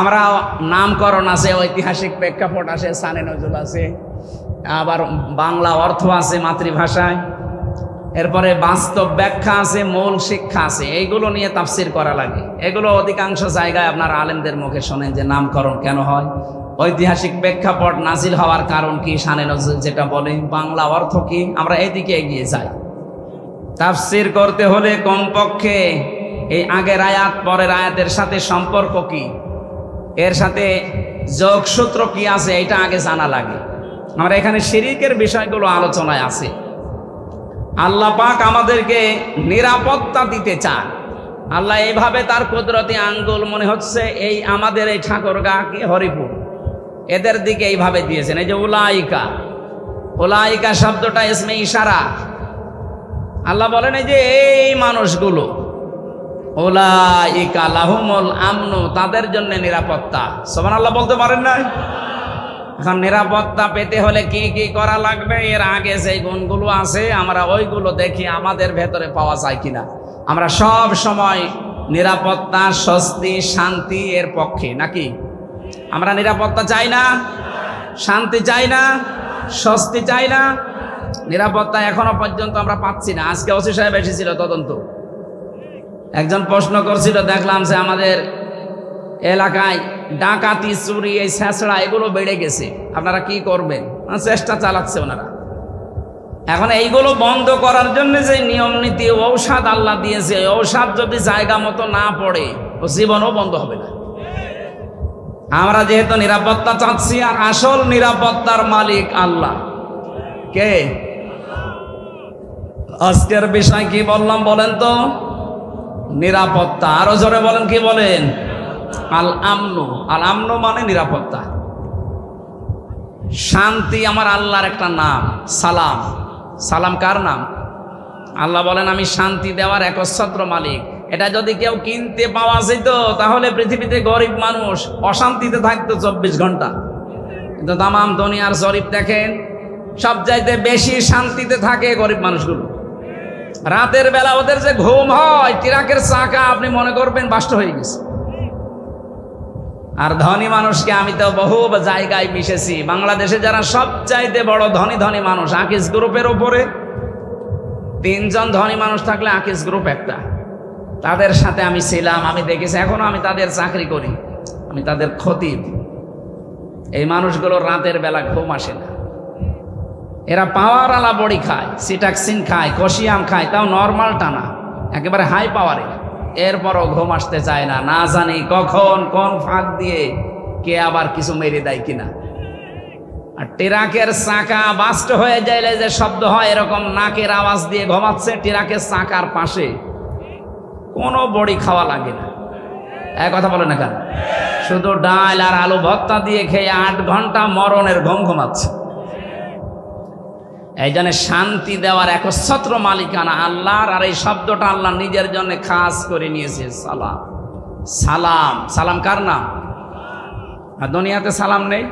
আমরা নামকরণ আছে, ঐতিহাসিক প্রেক্ষাপট আছে, সানে নজরুল আছে, আবার বাংলা অর্থ আছে মাতৃভাষায়, এরপরে বাস্তব ব্যাখ্যা আছে, মূল শিক্ষা আছে। এইগুলো নিয়ে তাফসীর করা লাগে। এগুলো অধিকাংশ জায়গায় আপনারা আলেমদের মুখে শোনেন যে নামকরণ কেন হয়, ঐতিহাসিক প্রেক্ষাপট, নাজিল হওয়ার কারণ কি, শানে নজরুল যেটা বলে, বাংলা অর্থ কি। আমরা এইদিকে এগিয়ে যাই। তাফসীর করতে হলে কমপক্ষে এই আগের আয়াত পরের আয়াতের সাথে সম্পর্ক কি, এর সাথে যোগসূত্র কি আছে, এটা আগে জানা লাগে। আমরা এখানে শিরকের বিষয়গুলো আলোচনায় আছে। আল্লাহ পাক আমাদেরকে নিরাপত্তা দিতে চান। আল্লাহ এইভাবে তার কুদরতি আঙ্গুল, মনে হচ্ছে এই আমাদের এই ঠাকুরগাঁ কি হরিপুর, এদের দিকে এইভাবে দিয়েছেন। এই যে উলাইকা, উলাইকা শব্দটা ইসমে ইশারা। আল্লাহ বলেন এই যে এই মানুষগুলো, উলাইকা লাহুমুল আমনু, তাদের জন্য নিরাপত্তা। সুবহানাল্লাহ বলতে পারেন না? এখন নিরাপত্তা পেতে হলে কি কি করা লাগবে, এর আগে সেই গুণগুলো আছে, আমরা ওইগুলো দেখি আমাদের ভেতরে পাওয়া যায় কিনা। আমরা সব সময় নিরাপত্তা, স্বস্তি, শান্তি এর পক্ষে নাকি? আমরা নিরাপত্তা চাই না, শান্তি চাই না, স্বস্তি চাই না। নিরাপত্তা এখনো পর্যন্ত আমরা পাচ্ছি না। আজকে ওসি সাহেব এসেছিল তদন্ত, একজন প্রশ্ন করছিল, দেখলাম যে আমাদের এলাকায় ডাকাতি, চুরি, এই ছেঁচড়া এগুলো বেড়ে গেছে, আপনারা কি করবেন? চেষ্টা চালাচ্ছে ওনারা। এখন এইগুলো বন্ধ করার জন্য যে নিয়ম নীতি, ঔষধ আল্লাহ দিয়েছে, ঔষধ যদি জায়গা মতো না পড়ে ও জীবনও বন্ধ হবে না। আমরা যেহেতু নিরাপত্তা চাচ্ছি, আর আসল নিরাপত্তার মালিক আল্লাহ। কে? আজকের বিষয় কি বললাম বলেন তো? নিরাপত্তা। আরো জোরে বলেন, কি বলেন? আল আমনু। আল আমনু মানে নিরাপত্তা, শান্তি। আমার আল্লাহর একটা নাম সালাম। সালাম কার নাম? আল্লাহ বলেন আমি শান্তি দেওয়ার একচ্ছত্র মালিক। এটা যদি কেউ কিনতে পাওয়া যেত তাহলে পৃথিবীতে গরিব মানুষ অশান্তিতে থাকতো 24 ঘন্টা। কিন্তু তামাম দুনিয়ার জরিপ দেখেন, সব চাইতে বেশি শান্তিতে থাকে গরিব মানুষগুলো। রাতের বেলা ওদের যে ঘুম হয়, ট্রাকের চাকা আপনি মনে করবেন বাস্ট হয়ে গেছে। আর ধনী মানুষকে আমি তো বহু জায়গায় মিশেছি। বাংলাদেশে যারা সবচাইতে বড় ধনী ধনী মানুষ, আকিস গ্রুপের ওপরে 3 জন ধনী মানুষ থাকলে আকিস গ্রুপ একটা, তাদের সাথে আমি ছিলাম, আমি দেখেছি, এখনো আমি তাদের চাকরি করি, আমি তাদের খতিব। এই মানুষগুলো রাতের বেলা ঘুম আসে না। এরা পাওয়ারওয়ালা বড়ি খায়, সিটাক্সিন খায়, কশিয়াম খায়, তাও নর্মালটা না, একেবারে হাই পাওয়ারে। এরপরও ঘুম আসতে চায় না, না জানি কখন কোন ফাঁক দিয়ে কে আবার কিছু মেরে দেয় কিনা। আর ট্রাকের চাকা বাস্ট হয়ে যাইলে যে শব্দ হয়, এরকম নাকের আওয়াজ দিয়ে ঘুমাচ্ছে ট্রাকের চাকার পাশে। কোনো বড়ি খাওয়া লাগে না। এক কথা বলে না কেন? শুধু ডাল আর আলু ভর্তা দিয়ে খেয়ে 8 ঘন্টা মরণের ঘুম ঘুমাচ্ছে। এই জন্য শান্তি দেওয়ার একচ্ছত্র মালিকানা আল্লাহর। আর এই শব্দটা আল্লাহ নিজের জন্য খাস করে নিয়েছে, সালাম। সালাম, সালাম কার নাম? আর দুনিয়াতে সালাম নেই?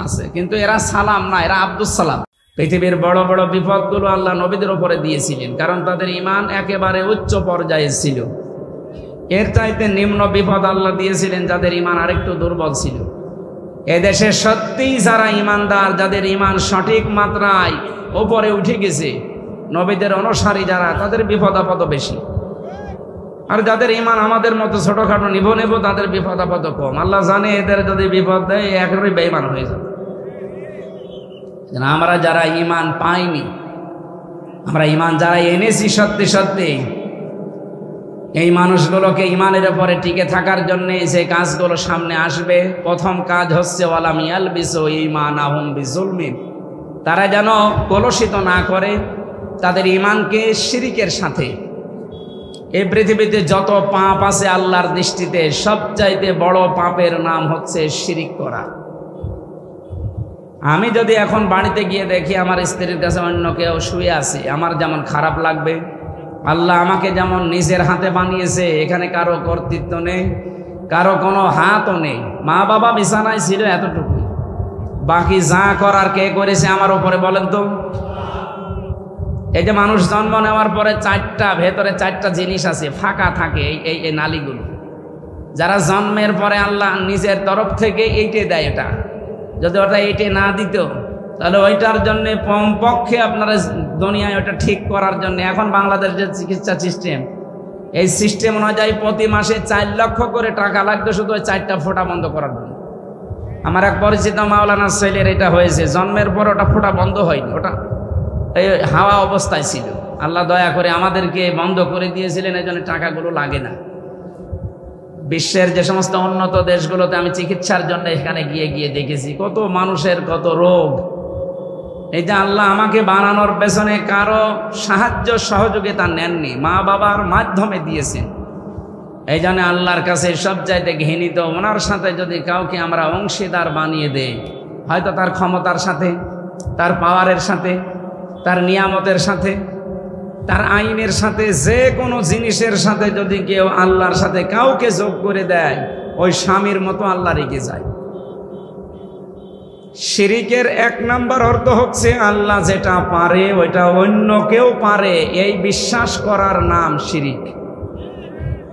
আছে, কিন্তু এরা সালাম না, এরা আব্দুস সালাম। পৃথিবীর বড় বড় বিপদগুলো আল্লাহ নবীদের উপরে দিয়েছিলেন, কারণ তাদের ঈমান একেবারে উচ্চ পর্যায়ে ছিল। এর চাইতে নিম্ন বিপদ আল্লাহ দিয়েছিলেন যাদের ঈমান আরেকটু দুর্বল ছিল। এদেশে সত্যিই যারা ঈমানদার, যাদের ঈমান সঠিক মাত্রায় উপরে উঠে গেছে, নবীদের অনুসারী যারা, তাদের বিপদ আপদ বেশি। আর যাদের ঈমান আমাদের মতো ছোটখাটো নিভো নেব, তাদের বিপদ আপদ কম। আল্লাহ জানে এদের যদি বিপদ দেয় একেবারে বেঈমান হয়ে যাবে। আমরা যারা ঈমান পাইনি, আমরা ঈমান যারা এনেছি সত্যি সত্যি, এই মানুষগুলোকে ঈমানের উপরে টিকে থাকার জন্য যে কাজগুলো সামনে আসবে, প্রথম কাজ হচ্ছে ওয়ালাম ইয়ালবিসু ঈমানাহুম বিজুলমিন। তারা যেন কলুষিত না করে তাদের ঈমানকে শিরিকের সাথে। এই পৃথিবীতে যত পাপ আছে আল্লাহর দৃষ্টিতে সবচাইতে বড় পাপের নাম হচ্ছে শিরিক করা। আমি যদি এখন বাড়িতে গিয়ে দেখি আমার স্ত্রীর কাছে অন্য কেউ শুয়ে আছে, আমার যেমন খারাপ লাগবে। আল্লাহ আমাকে যেমন নিজের হাতে বানিয়েছে, এখানে কারো কর্তৃত্ব নেই, কারো কোনো হাতও নেই। মা বাবা বিছানায় ছিল এতটুকু, বাকি যা করার কে করেছে আমার উপরে বলেন তো? এই যে মানুষ জন্ম নেওয়ার পরে ভেতরে চারটা জিনিস আছে, ফাঁকা থাকে, এই নালীগুলো। যারা জন্মের পরে আল্লাহ নিজের তরফ থেকে এইটে দেয়, এটা যদি ওটা এইটে না দিত তাহলে ওইটার জন্য কমপক্ষে আপনারা দুনিয়ায় ওটা ঠিক করার জন্য, এখন বাংলাদেশ যে চিকিৎসা সিস্টেম, এই সিস্টেম অনুযায়ী প্রতি মাসে 4 লক্ষ করে টাকা লাগতো শুধু ওই 4টা ফোঁটা বন্ধ করার জন্য। আমার এক পরিচিত মাওলানা ছেলের এটা হয়েছে, জন্মের পর ওটা ফোঁটা বন্ধ হয়নি, ওটা এই হাওয়া অবস্থায় ছিল। আল্লাহ দয়া করে আমাদেরকে বন্ধ করে দিয়েছিলেন, এই জন্য টাকাগুলো লাগে না। বিশ্বের যে সমস্ত উন্নত দেশগুলোতে আমি চিকিৎসার জন্য এখানে গিয়ে দেখেছি কত মানুষের কত রোগ। এই যে আল্লাহ আমাকে বানানোর পেছনে কারো সাহায্য সহযোগিতা নেননি, মা বাবার মাধ্যমে দিয়েছেন। এই জন্য আল্লাহর কাছে সবচাইতে ঘৃণিত, ওনার সাথে যদি কাউকে আমরা অংশীদার বানিয়ে দেই, হয়তো তার ক্ষমতার সাথে, তার পাওয়ারের সাথে, তার নিয়ামতের সাথে, তার আইনের সাথে, যে কোনো জিনিসের সাথে যদি কেউ আল্লাহর সাথে কাউকে যোগ করে দেয়, ওই স্বামীর মতো আল্লাহ রেগে যায়। শিরিকের 1 নম্বর অর্থ হচ্ছে আল্লাহ যেটা পারে ওইটা অন্য কেউ পারে, এই বিশ্বাস করার নাম শিরিক।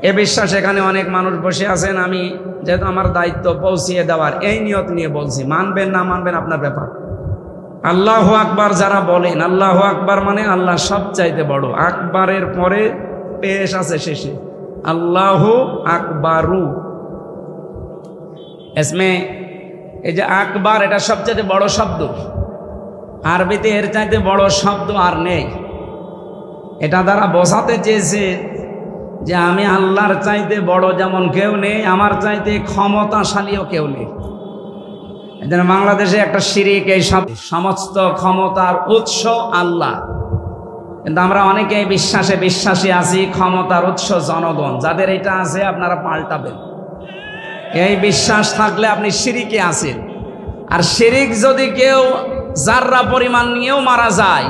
এ বিশ্বাস এখানে অনেক মানুষ বসে আছেন, আমি যেহেতু আমার দায়িত্ব পৌঁছিয়ে দেওয়ার, এই নিয়ত নিয়ে বলছি। মানবেন না মানবেন আপনার ব্যাপার। আল্লাহু আকবার যারা বলেন, আল্লাহু আকবার মানে আল্লাহ সবচাইতে বড়, আকবারের পরে পেশ আছে শেষে, আল্লাহু আকবারু। এসমে এই যে আকবার, এটা সবচাইতে বড় শব্দ। আরবিতে এর চাইতে বড় শব্দ আর নেই। এটা দ্বারা বোঝাতে চেয়েছে যে আমি আল্লাহর চাইতে বড় যেমন কেউ নেই, আমার চাইতে ক্ষমতাশালীও কেউ নেই। এই জন্য বাংলাদেশে একটা শিরিক, এই সমস্ত ক্ষমতার উৎস আল্লাহ, কিন্তু আমরা অনেকেই বিশ্বাসী আছি ক্ষমতার উৎস জনগণ। যাদের এটা আছে আপনারা পাল্টাবেন। এই বিশ্বাস থাকলে আপনি শিরিকে আছেন। আর শিরিক যদি কেউ জাররা পরিমাণ নিয়েও মারা যায়,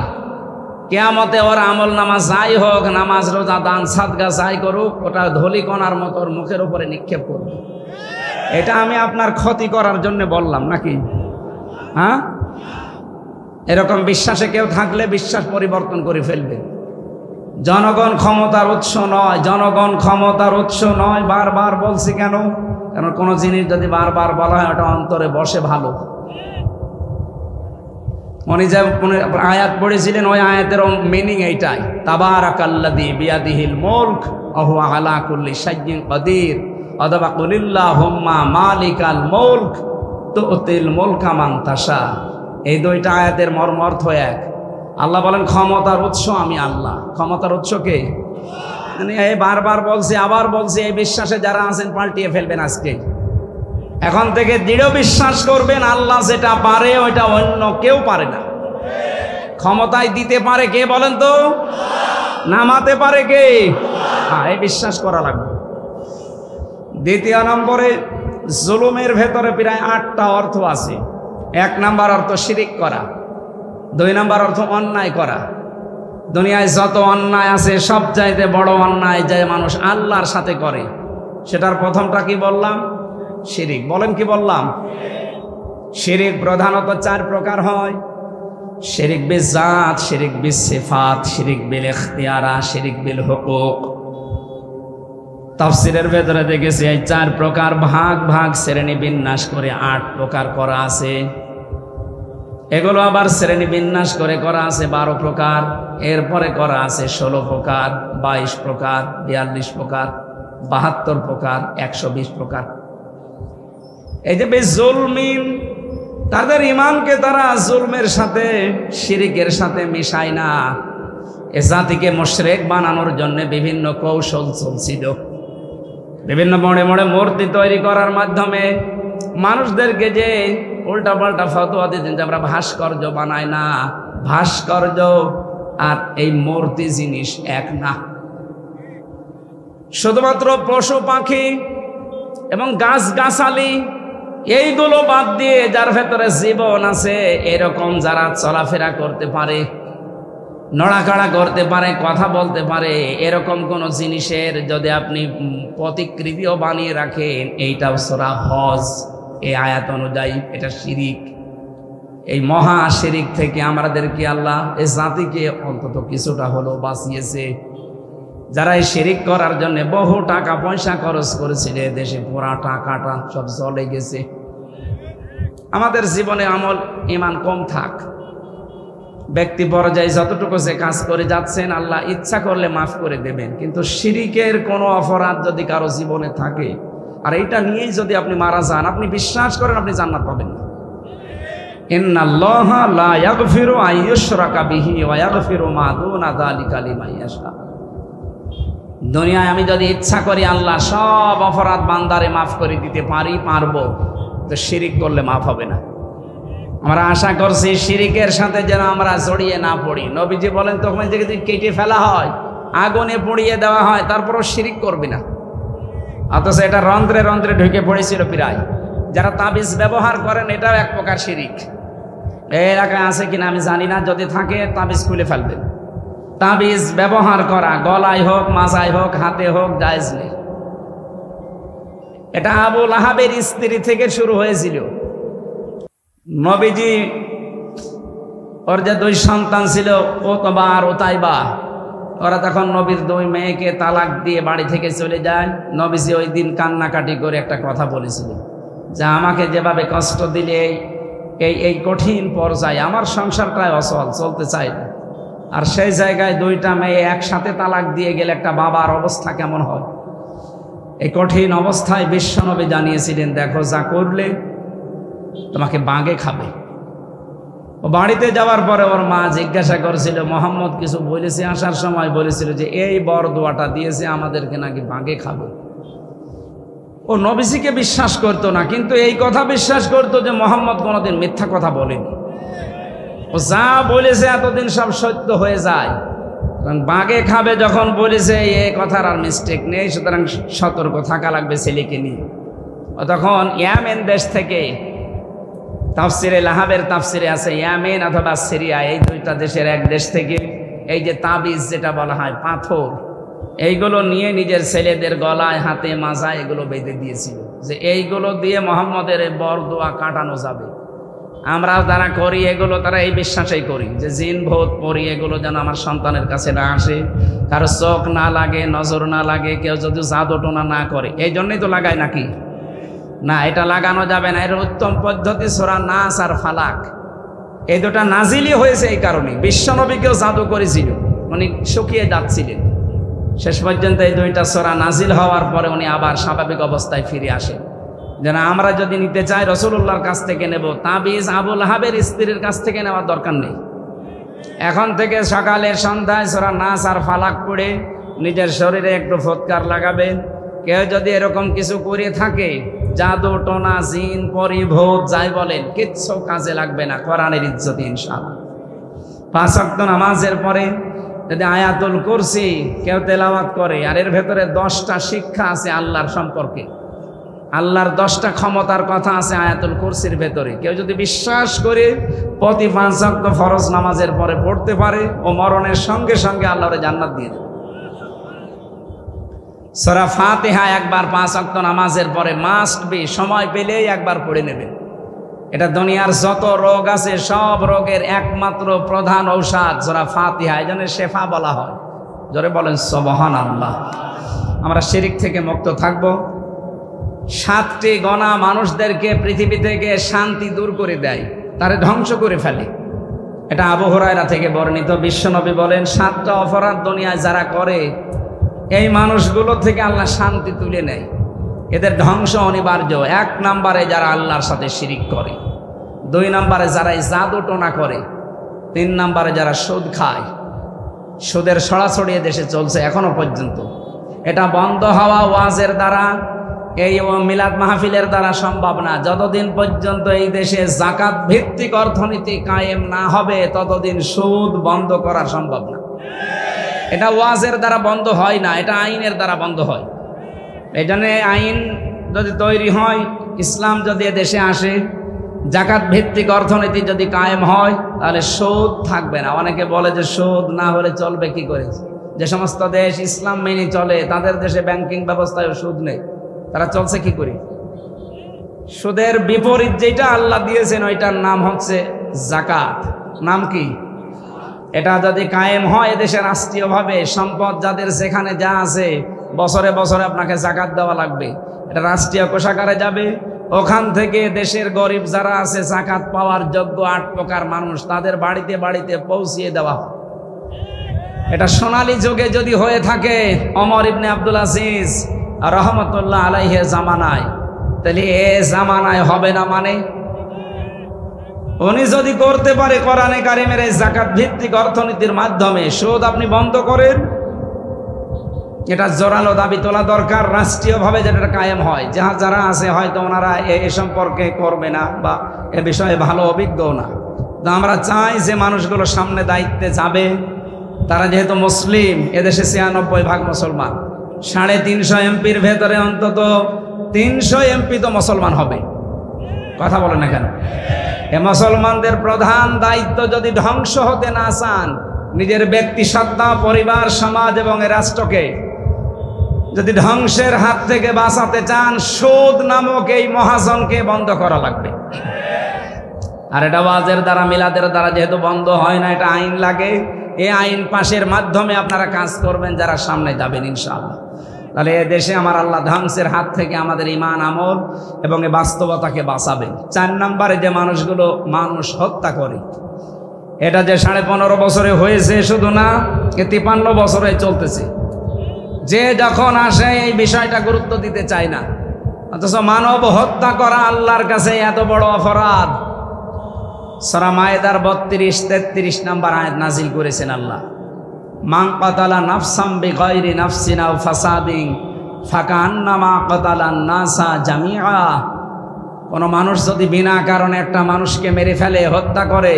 কিয়ামতে ওর আমল নামা যাই হোক, নামাজ রোজা দান সাদগা যাই করুক, ওটা ধলিকণার মতো ওর মুখের উপরে নিক্ষেপ করবে। এটা আমি আপনার ক্ষতি করার জন্য বললাম নাকি? হ্যাঁ, এরকম বিশ্বাসে কেউ থাকলে বিশ্বাস পরিবর্তন করে ফেলবে। জনগণ ক্ষমতার উৎস নয়, জনগণ ক্ষমতার উৎস নয়। বারবার বলছি কেন? কারণ কোনো জিনিস যদি বারবার বলা হয় ওটা অন্তরে বসে ভালো। উনি যে আয়াত পড়েছিলেন ওই আয়াতের মিনিং এইটাই, তাবারাকাল্লাযী বিয়াদিহিল মুলক ওয়া হুয়া আলা কুল্লি শাইইন কাদির, অথবা কুলিল্লাহুম্মা মালিকাল মুলক তুতিল মুলকা মান তাশা। এই দুইটা আয়াতের মর্ম অর্থ এক। আল্লাহ বলেন ক্ষমতার উৎস আমি আল্লাহ। ক্ষমতার উৎস কে? এই বারবার বলছি, আবার বলছি, এই বিশ্বাসে যারা আছেন পাল্টিয়ে ফেলবেন আজকে। এখন থেকে দৃঢ় বিশ্বাস করবেন আল্লাহ যেটা পারে ওইটা অন্য কেউ পারে না। ক্ষমতায় দিতে পারে কে বলেন তো? নামাতে পারে কে? এই বিশ্বাস করা লাগবে। দ্বিতীয় নম্বরে, জুলুমের ভেতরে প্রায় 8টা অর্থ আছে। 1 নাম্বার অর্থ শিরিক করা, 2 নাম্বার অর্থ অন্যায় করা। দুনিয়ায় যত অন্যায় আছে সবচাইতে বড় অন্যায় যে মানুষ আল্লাহর সাথে করে, সেটার প্রথমটা কি বললাম? শিরিক। বলেন কি বললাম? শিরিক প্রধানত 4 প্রকার হয়। শিরিক বিল জাত, শিরিক বিল সিফাত, শিরিক বিল ইখতিয়ারা, শিরিক বিল হুকুক। তাফসীরের ভেতরে দেখেছি এই 4 প্রকার ভাগ ভাগ শ্রেণী বিন্যাস করে 8 প্রকার করা আছে। এগুলো আবার শ্রেণী বিন্যাস করে করা আছে 12 প্রকার, এরপরে করা আছে 16 প্রকার, 22 প্রকার, 42 প্রকার, 72 প্রকার, 120 প্রকার। এই যে বেজুলমিন, তাদের ইমানকে তারা জুলমের সাথে শিরিকের সাথে মিশায় না। এ জাতিকে মুশরিক বানানোর জন্য বিভিন্ন কৌশল চলছিল। বিভিন্ন মোড়ে মোড়ে মূর্তি তৈরি করার মাধ্যমে মানুষদেরকে যে উল্টাপাল্টা ফতোয়া দিতেন যে আমরা ভাস্কর্য বানাই না। ভাস্কর্য আর এই মূর্তি জিনিস এক না। শুধুমাত্র পশু পাখি এবং গাছগাছালি এইগুলো বাদ দিয়ে যার ভেতরে জীবন আছে, এরকম যারা চলাফেরা করতে পারে, নড়াকাড়া করতে পারে, কথা বলতে পারে, এরকম কোন জিনিসের যদি আপনি প্রতিকৃতিও বানিয়ে রাখেন, এইটাও সূরা হজ এই আয়াত অনুযায়ী এটা শিরিক। এই মহা শিরিক থেকে আমাদেরকে আল্লাহ এই জাতিকে অন্তত কিছুটা হলো বাঁচিয়েছে। যারা এই শিরিক করার জন্য বহু টাকা পয়সা খরচ করেছিল, দেশে পুরা টাকাটা সব চলে গেছে। আমাদের জীবনে আমল ঈমান কম থাক, ব্যক্তি পর্যায়ে যতটুকু যে কাজ করে যাচ্ছেন আল্লাহ ইচ্ছা করলে মাফ করে দেবেন, কিন্তু শিরিকের কোনো অপরাধ যদি কারো জীবনে থাকে আর এইটা নিয়েই যদি আপনি মারা যান, আপনি বিশ্বাস করেন আপনি জান্নাত পাবেন না। ইন্নাল্লাহা লা ইয়াগফিরু আইয়ুশরাকা বিহি ওয়া ইয়াগফিরু মা দুনা যালিকা লিমান ইয়াশা। দুনিয়ায় আমি যদি ইচ্ছা করি আল্লাহ সব অপরাধ বান্দারে মাফ করে দিতে পারবো, তো শিরিক করলে মাফ হবে না। আমরা আশা করছি শিরিকের সাথে যেন আমরা জড়িয়ে না পড়ি। নবীজি বলেন তখন যদি কেটে ফেলা হয়, আগুনে পুড়িয়ে দেওয়া হয়, তারপরও শিরিক করবি না। অথচ এটা রন্ধ্রে রন্ধ্রে ঢুকে পড়েছিল প্রায়। যারা তাবিজ ব্যবহার করেন এটাও এক প্রকার শিরিক। এই এলাকায় আছে কিনা আমি জানি না, যদি থাকে তাবিজ খুলে ফেলবেন। তাবিজ ব্যবহার করা গলায় হোক, মাজায় হোক, হাতে হোক, জায়েজ নেই। এটা আবু লাহাবের স্ত্রী থেকে শুরু হয়েছিল। নবীজি ওর যে 2 সন্তান ছিল, উতবা আর উতাইবা, ওরা তখন নবীর 2 মেয়েকে তালাক দিয়ে বাড়ি থেকে চলে যায়। নবীজি ওই দিন কান্নাকাটি করে একটা কথা বলেছিল যে আমাকে যেভাবে কষ্ট দিলে এই কঠিন পর্যায়ে আমার সংসারটাই অচল, চলতে চাই না। আর সেই জায়গায় 2টা মেয়ে একসাথে তালাক দিয়ে গেলে একটা বাবার অবস্থা কেমন হয়। এই কঠিন অবস্থায় বিশ্বনবী জানিয়েছিলেন, দেখো যা করলে তোমাকে বাঘে খাবে। ও বাড়িতে যাওয়ার পরে ওর মা জিজ্ঞাসা করেছিল, মোহাম্মদ কিছু বলেছে? আসার সময় বলেছিল যে এই বরদোয়াটা দিয়েছে আমাদেরকে নাকি বাঘে খাবে। ও নবীজিকে বিশ্বাস করতো না, কিন্তু এই কথা বিশ্বাস করতো যে মোহাম্মদ কোনোদিন মিথ্যা কথা বলেনি। ও যা বলেছে এতদিন সব সত্য হয়ে যায়। কারণ বাঘে খাবে যখন বলেছে এই কথার আর মিস্টেক নেই, সুতরাং সতর্ক থাকা লাগবে ছেলেকে নিয়ে। ও তখন ইয়ামেন দেশ থেকে, তাফসিরে লাহাবের তাফসিরে আছে ইয়ামেন অথবা সিরিয়া, এই 2টা দেশের এক দেশ থেকে এই যে তাবিজ যেটা বলা হয় পাথর, এইগুলো নিয়ে নিজের ছেলেদের গলায়, হাতে, মাজায় এগুলো বেঁধে দিয়েছিল যে এইগুলো দিয়ে মোহাম্মদের বরদোয়া কাটানো যাবে। আমরাও যারা করি এগুলো তারা এই বিশ্বাসেই করি যে জিন ভূত পরি এগুলো যেন আমার সন্তানের কাছে না আসে, কারো চোখ না লাগে, নজর না লাগে, কেউ যদি জাদু টোনা না করে, এই জন্যই তো লাগায় নাকি? না, এটা লাগানো যাবে না। এর উত্তম পদ্ধতি সূরা নাস আর ফালাক, এই দুটা নাজিলই হয়েছে এই কারণে। বিশ্বনবীকেও জাদু করেছিল, উনি শুকিয়ে যাচ্ছিলেন, শেষ পর্যন্ত এই দুইটা সূরা নাজিল হওয়ার পরে উনি আবার স্বাভাবিক অবস্থায় ফিরে আসেন। যেন আমরা যদি নিতে চাই রাসূলুল্লাহর কাছ থেকে নেব, তাবিজ আবুল আহাবের স্ত্রীর কাছ থেকে নেওয়ার দরকার নেই। এখন থেকে সকালে সন্ধ্যায় সূরা নাস আর ফালাক পড়ে নিজের শরীরে একটু ফৎকার লাগাবেন। কেউ যদি এরকম কিছু করে থাকে, জাদু টোনা জিন পরি ভূত যাই বলেন, কিচ্ছু কাজে লাগবে না, কোরআনের ইজ্জতে ইনশাআল্লাহ। 5 ওয়াক্ত নামাজের পরে যদি আয়াতুল কুরসি কেউ তেলাওয়াত করে, আর এর ভেতরে 10টা শিক্ষা আছে আল্লাহর সম্পর্কে, আল্লাহর 10টা ক্ষমতার কথা আছে আয়াতুল কুরসির ভেতরে। কেউ যদি বিশ্বাস করে প্রতি 5 ওয়াক্ত ফরজ নামাজের পরে পড়তে পারে, ও মরণের সঙ্গে সঙ্গে আল্লাহর জান্নাত দিয়ে দেবে। সূরা ফাতিহা একবার 5 ওয়াক্ত নামাজের পরে মাস্ট বি, সময় পেলেই একবার পড়ে নেবেন। এটা দুনিয়ার যত রোগ আছে সব রোগের একমাত্র প্রধান ঔষধ সূরা ফাতিহা, এই জন্য শেফা বলা হয়। জোরে বলেন সুবহানাল্লাহ। আমরা শিরিক থেকে মুক্ত থাকব। 7টি গোনা মানুষদেরকে পৃথিবী থেকে শান্তি দূর করে দেয়, তারে ধ্বংস করে ফেলে। এটা আবু হুরায়রা থেকে বর্ণিত। বিশ্বনবী বলেন, 7টা অপরাধ দুনিয়ায় যারা করে, এই মানুষগুলো থেকে আল্লাহ শান্তি তুলে নেয়, এদের ধ্বংস অনিবার্য। 1 নম্বরে যারা আল্লাহর সাথে শিরিক করে, 2 নম্বরে যারা জাদু টোনা করে, 3 নম্বরে যারা সুদ খায়। সুদের ছড়াছড়ি দেশে চলছে এখনো পর্যন্ত। এটা বন্ধ হওয়া ওয়াজের দ্বারা, এই মিলাদ মাহফিলের দ্বারা সম্ভব না। যতদিন পর্যন্ত এই দেশে যাকাত ভিত্তিক অর্থনীতি কায়েম না হবে, ততদিন সুদ বন্ধ করা সম্ভব না। এটা ওয়াজের দ্বারা বন্ধ হয় না, এটা আইনের দ্বারা বন্ধ হয়। এই জন্য আইন যদি তৈরি হয়, ইসলাম যদি দেশে আসে, যাকাত ভিত্তিক অর্থনীতি যদি কায়েম হয়, তাহলে সুদ থাকবে না। অনেকে বলে যে সুদ না হলে চলবে কি করে? যে সমস্ত দেশ ইসলাম মেনে চলে, তাদের দেশে ব্যাংকিং ব্যবস্থায় সুদ নেই, তারা চলছে কি করে? সুদের বিপরীত যেটা আল্লাহ দিয়েছেন, ওইটার নাম হচ্ছে যাকাত। নাম কি? এটা যদি কায়েম হয় এদেশে রাষ্ট্রীয়ভাবে, সম্পদ যাদের যেখানে যা আছে, বছরে বছরে আপনাকে যাকাত দেওয়া লাগবে। এটা রাষ্ট্রীয় কোষাগারে যাবে, ওখান থেকে দেশের গরিব যারা আছে যাকাত পাওয়ার যোগ্য 8 প্রকার মানুষ, তাদের বাড়িতে বাড়িতে পৌঁছিয়ে দেওয়া। এটা সোনালী যুগে যদি হয়ে থাকে ওমর ইবনে আব্দুল আজিজ রহমতুল্লাহ আলাইহি জামানায়, তাহলে এ জামানায় হবে না? মানে উনি যদি করতে পারে কোরআনে কারিমের এই যাকাত ভিত্তিক অর্থনীতির মাধ্যমে সুদ আপনি বন্ধ করেন, এটা জোরালো দাবি তোলা দরকার রাষ্ট্রীয়ভাবে, যেটা কায়েম হয়। যারা আছে হয়তো ওনারা এ সম্পর্কে করবে না বা এ বিষয়ে ভালো অভিজ্ঞও না। তো আমরা চাই যে মানুষগুলো সামনে দায়িত্বে যাবে, তারা যেহেতু মুসলিম, এদেশে 96% মুসলমান, 350 এমপির ভেতরে অন্তত 300 এমপি তো মুসলমান হবে। কথা বলেন না কেন? এ মুসলমানদের প্রধান দায়িত্ব, যদি ধ্বংস হতে না চান, নিজের ব্যক্তি সত্তা, পরিবার, সমাজ এবং রাষ্ট্রকে যদি ধ্বংসের হাত থেকে বাঁচাতে চান, সুদ নামক এই মহাজনকে বন্ধ করা লাগবে। আর এটা ওয়াজের দ্বারা, মিলাদের দ্বারা যেহেতু বন্ধ হয় না, এটা আইন লাগে। এই আইন পাশের মাধ্যমে আপনারা কাজ করবেন, যারা সামনে যাবেন ইনশাআল্লাহ। তাহলে এ দেশে আমার আল্লাহ ধ্বংসের হাত থেকে আমাদের ঈমান, আমল এবং এ বাস্তবতাকে বাঁচাবেন। 4 নম্বরে যে মানুষগুলো মানুষ হত্যা করে, এটা যে 15.5 বছরে হয়েছে শুধু না, 53 বছরে চলতেছে। যে যখন আসে এই বিষয়টা গুরুত্ব দিতে চায় না, অথচ মানব হত্যা করা আল্লাহর কাছে এত বড় অপরাধ। সূরা মায়েদার 32-33 নম্বর আয়াত নাজিল করেছেন আল্লাহ। মান কাতালা নাফসাম বিগাইরি নাফসিন আও ফাসাদিন ফাকান্নামা কাতালান নাসা জামিআ। কোন মানুষ যদি বিনা কারণে একটা মানুষকে মেরে ফেলে, হত্যা করে,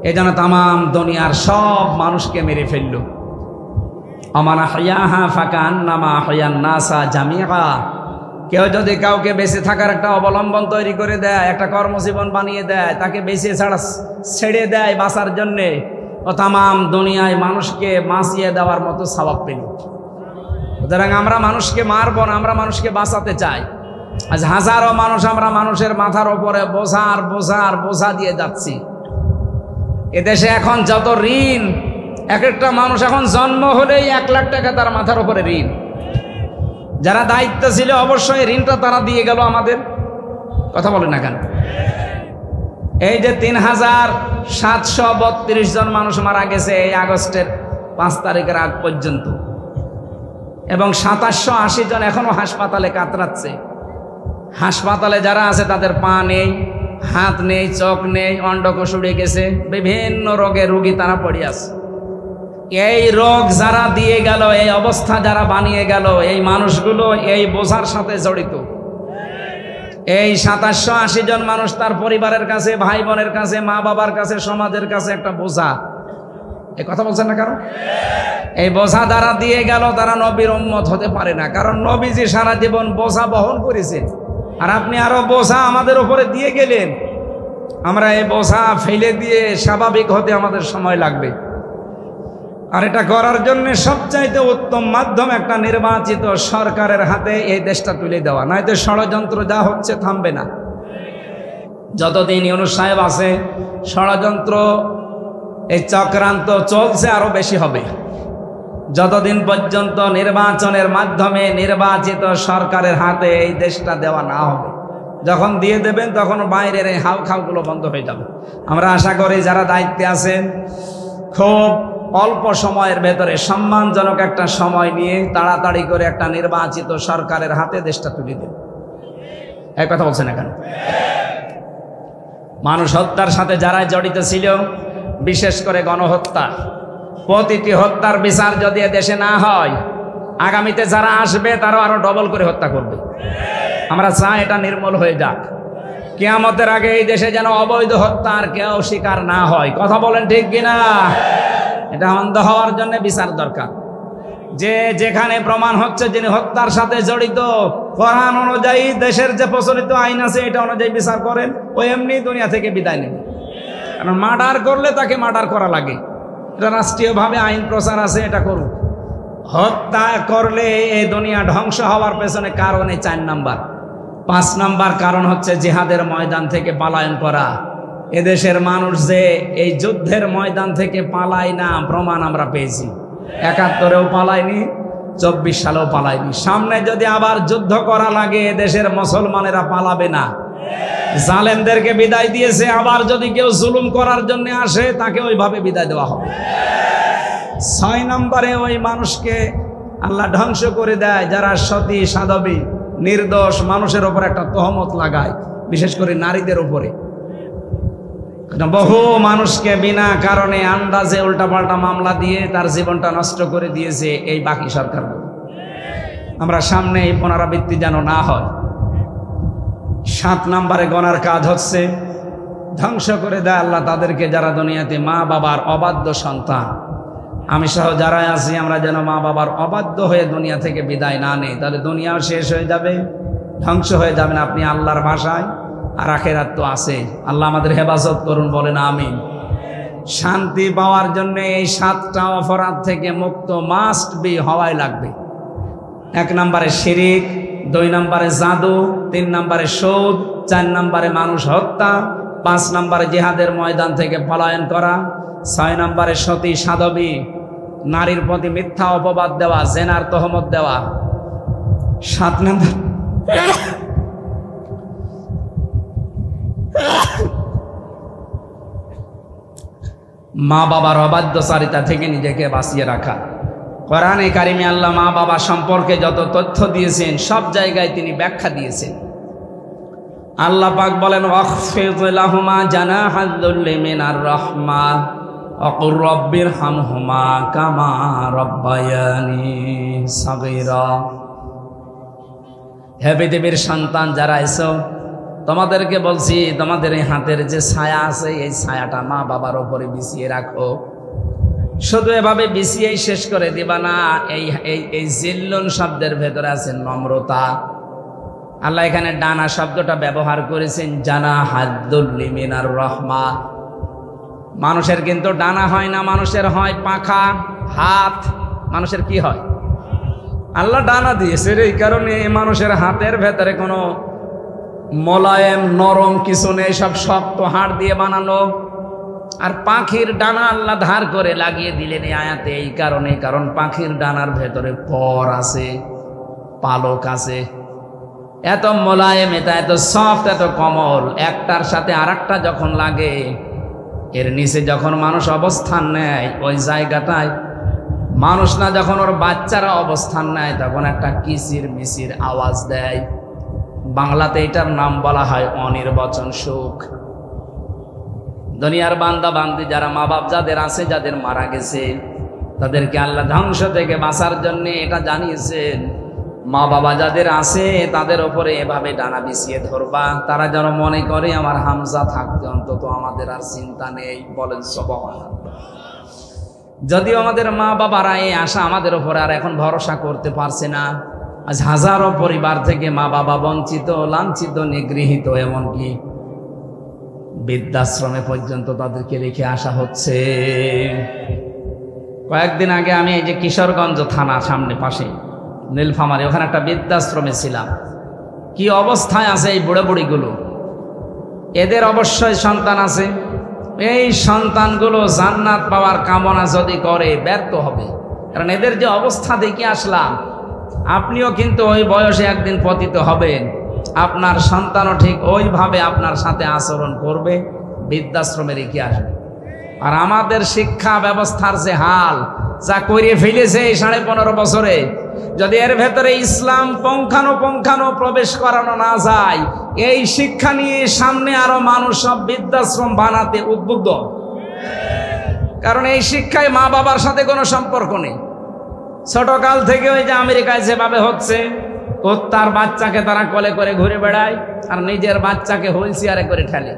এ যেন তামাম দুনিয়ার সব মানুষকে মেরে ফেলল। আমান আহইয়াহা ফাকান্নামা আহইয়ান নাসা জামিআ। কেউ যদি কাউকে বেঁচে থাকার একটা অবলম্বন তৈরি করে দেয়, একটা কর্মজীবন বানিয়ে দেয়, তাকে বেঁচে ছেড়ে দেয় বাঁচার জন্যে, ও তামাম দুনিয়ায় মানুষকে বাঁচিয়ে দেওয়ার মতো সওয়াব পেল। সুতরাং আমরা মানুষকে মারব না, আমরা মানুষকে বাঁচাতে চাই। আজ হাজারো মানুষ আমরা মানুষের মাথার উপরে বোঝা আর বোঝা আর বোঝা দিয়ে যাচ্ছি। এদেশে এখন যত ঋণ, এক একটা মানুষ এখন জন্ম হলেই 1 লাখ টাকা তার মাথার উপরে ঋণ। যারা দায়িত্ব ছিল অবশ্যই ঋণটা তারা দিয়ে গেল আমাদের। কথা বলে না কেন? এই যে 3732 জন মানুষ মারা গেছে এই আগস্টের 5 তারিখের আগ পর্যন্ত, এবং 2780 জন এখনো হাসপাতালে কাতরাচ্ছে। হাসপাতালে যারা আছে তাদের পা নেই, হাত নেই, চোখ নেই, অন্ডকোষ উড়ে গেছে, বিভিন্ন রোগে রোগী তারা পড়ে আছে। এই রোগ যারা দিয়ে গেল, এই অবস্থা যারা বানিয়ে গেল, এই মানুষগুলো এই বোঝার সাথে জড়িত। এই 2780 জন মানুষ তার পরিবারের কাছে, ভাই বোনের কাছে, মা বাবার কাছে, সমাজের কাছে একটা বোঝা। এই কথা বলছেন না? কারণ এই বোঝা যারা দিয়ে গেল তারা নবীর উম্মত হতে পারে না, কারণ নবীজি সারা জীবন বোঝা বহন করেছেন, আর আপনি আরো বোঝা আমাদের উপরে দিয়ে গেলেন। আমরা এই বোঝা ফেলে দিয়ে স্বাভাবিক হতে আমাদের সময় লাগবে। আর এটা করার জন্য সবচাইতে উত্তম মাধ্যম একটা নির্বাচিত সরকারের হাতে এই দেশটা তুলে দেওয়া, নয়তো ষড়যন্ত্র যা হচ্ছে থামবে না। যতদিন ইউনূস সাহেব আছে, ষড়যন্ত্র, এই চক্রান্ত চলছে, আরো বেশি হবে। যতদিন পর্যন্ত নির্বাচনের মাধ্যমে নির্বাচিত সরকারের হাতে এই দেশটা দেওয়া না হবে, যখন দিয়ে দেবেন তখন বাইরের এই হাউ খাউগুলো বন্ধ হয়ে যাবে। আমরা আশা করি যারা দায়িত্বে আছেন খুব অল্প সময়ের ভেতরে সম্মানজনক একটা সময় নিয়ে তাড়াতাড়ি করে একটা নির্বাচিত সরকারের হাতে দেশটা তুলে দেবে। এই কথা বলছেন এখানে। মানুষ হত্যার সাথে যারা জড়িত ছিল, বিশেষ করে গণহত্যা, প্রতিটি হত্যার বিচার যদি দেশে না হয়, আগামীতে যারা আসবে তারাও আরো ডবল করে হত্যা করবে। আমরা চাই এটা নির্মূল হয়ে যাক। কিয়ামতের আগে এই দেশে যেন অবৈধ হত্যার কেউ শিকার না হয়। কথা বলেন ঠিক কিনা? এটা অন্ধ হওয়ার জন্য বিচার দরকার। যে যেখানে প্রমাণ হচ্ছে যিনি হত্যার সাথে জড়িত, কোরআন অনুযায়ী দেশের যে প্রচলিত আইন আছে এটা অনুযায়ী বিচার করেন, ও এমনি দুনিয়া থেকে বিদায় নেবে। কারণ মার্ডার করলে তাকে মার্ডার করা লাগে, এটা রাষ্ট্রীয়ভাবে আইন প্রচার আছে, এটা করুক। হত্যা করলে এই দুনিয়া ধ্বংস হওয়ার পেছনে কারণে 4 নাম্বার। 5 নাম্বার কারণ হচ্ছে জিহাদের ময়দান থেকে পলায়ন করা। এদেশের মানুষ যে এই যুদ্ধের ময়দান থেকে পালায় না, প্রমাণ আমরা পেয়েছি। 71-এও পালায়নি, 24 সালেও পালায়নি। সামনে যদি আবার যুদ্ধ করা লাগে, এদেশের মুসলমানেরা পালাবে না। জালেমদেরকে বিদায় দিয়েছে, আবার যদি কেউ জুলুম করার জন্য আসে তাকে ওইভাবে বিদায় দেওয়া হবে। 6 নম্বরে ওই মানুষকে আল্লাহ ধ্বংস করে দেয় যারা সতী সাধবী নির্দোষ মানুষের উপর একটা তহমত লাগায়, বিশেষ করে নারীদের উপরে। বহু মানুষকে বিনা কারণে আন্দাজে উল্টাপাল্টা মামলা দিয়ে তার জীবনটা নষ্ট করে দিয়েছে এই বাকি সরকারগুলো। আমরা সামনে এই পুনরাবৃত্তি যেন না হয়। 7 নম্বরে গণার কাজ হচ্ছে ধ্বংস করে দেয় আল্লাহ তাদেরকে যারা দুনিয়াতে মা বাবার অবাধ্য সন্তান। আমি সহ যারা আছি আমরা যেন মা বাবার অবাধ্য হয়ে দুনিয়া থেকে বিদায় না নেই, তাহলে দুনিয়াও শেষ হয়ে যাবে, ধ্বংস হয়ে যাবেন আপনি আল্লাহর ভাষায়, আর আখিরাত তো আছে। আল্লাহ আমাদের হেফাজত করুন, বলেন আমিন। শান্তি পাওয়ার জন্য এই 7টা অপরাধ থেকে মুক্ত মাস্ট বি হওয়াই লাগবে। 1 নম্বরে শিরিক, 2 নম্বরে জাদু, 3 নম্বরে সুদ, 4 নম্বরে মানুষ হত্যা, 5 নম্বরে জিহাদের ময়দান থেকে পলায়ন করা, 6 নম্বরে সতী সাধবী নারীর প্রতি মিথ্যা অপবাদ দেওয়া, জেনার তহমত দেওয়া, 7 নম্বর মা বাবার অবাধ্যচারিতা থেকে নিজেকে বাঁচিয়ে রাখা। কোরআনে কারিমে আল্লাহ মা বাবা সম্পর্কে যত তথ্য দিয়েছেন সব জায়গায় তিনি ব্যাখ্যা দিয়েছেন। আল্লাহ পাক বলেন ওয়াখফিদ লাহুমা জানাহাল যুল্লি মিনার রাহমা ওয়াকুর রাব্বিরহামহুমা কামা রাব্বায়ানি সাগীরা। হে পৃথিবীর সন্তান যারা এসো, তোমাদেরকে বলছি তোমাদের এই হাতের যে ছায়া আছে এই ছায়াটা মা বাবার উপরে বিছিয়ে রাখো। শুধু এভাবে বিছিয়েই শেষ করে দিবা না। এই জিল্লুন শব্দের ভেতরে আছে নম্রতা। আল্লাহ এখানে ডানা শব্দটা ব্যবহার করেছেন, জানা হাদ্দুল্লি মিনার রহমা। মানুষের কিন্তু ডানা হয় না, মানুষের হয় পাখা, হাত। মানুষের কি হয়? আল্লাহ ডানা দিয়েছে, এই কারণে মানুষের হাতের ভেতরে কোনো মোলায়েম নরম কিছু নেই, সব শক্ত হাড় দিয়ে বানানো। আর পাখির ডানা আল্লাহ ধার করে লাগিয়ে দিলেন এই আয়াতে, এই কারণে, কারণ পাখির ডানার ভেতরে পর আছে, পালক আছে। এত মোলায়েম, এটা এত সফট, এত কোমল, একটার সাথে আরেকটা যখন লাগে, এর নিচে যখন মানুষ অবস্থান নেয়, ওই জায়গাটায় মানুষ না, যখন ওর বাচ্চারা অবস্থান নেয়, তখন একটা কিচির মিচির আওয়াজ দেয়। বাংলাতে এটার নাম বলা হয় অনির্বচন সুখ। দুনিয়ার বান্দা বান্দি যারা মা বাপ যাদের আছে, যাদের মারা গেছে, তাদেরকে আল্লাহ ধ্বংস থেকে বাঁচার জন্য এটা জানিয়েছেন, মা বাবা যাদের আছে তাদের ওপরে এভাবে ডানা বিছিয়ে ধরবা, তারা যেন মনে করে আমার হামজা থাকতে অন্তত আমাদের আর চিন্তা নেই। বলেন সুবহানাল্লাহ। যদিও আমাদের মা বাবারা এই আশা আমাদের ওপরে আর এখন ভরসা করতে পারছে না। আজ হাজারো পরিবার থেকে মা বাবা বঞ্চিত, লাঞ্ছিত, নিগৃহীত, এমনকি বৃদ্ধাশ্রমে পর্যন্ত তাদেরকে রেখে আসা হচ্ছে। কয়েকদিন আগে আমি এই যে কিশোরগঞ্জ থানা সামনে পাশে নীলফামারী, ওখানে একটা বৃদ্ধাশ্রমে ছিলাম। কি অবস্থায় আছে এই বুড়ো বুড়িগুলো! এদের অবশ্যই সন্তান আছে। এই সন্তানগুলো জান্নাত পাওয়ার কামনা যদি করে, ব্যর্থ হবে। কারণ এদের যে অবস্থা দেখে আসলাম, আপনিও কিন্তু ওই বয়সে একদিন পতিত হবেন। আপনার সন্তানও ঠিক ওইভাবে আপনার সাথে আচরণ করবে, বৃদ্ধাশ্রমে রেখে আসবে। আর আমাদের শিক্ষা ব্যবস্থার যে হাল, যা করিয়ে ফেলেছে এই 15.5 বছরে, যদি এর ভেতরে ইসলাম পুঙ্খানুপুঙ্খানু প্রবেশ করানো না যায়, এই শিক্ষা নিয়ে সামনে আরো মানুষ সব বৃদ্ধাশ্রম বানাতে উদ্বুদ্ধ। কারণ এই শিক্ষায় মা বাবার সাথে কোনো সম্পর্ক নেই। ছোটকাল থেকে ওই যে আমেরিকায় যেভাবে হচ্ছে, তার বাচ্চাকে তারা কোলে করে ঘুরে বেড়ায়, আর নিজের বাচ্চাকে হুইল চেয়ারে করে ঠেলে।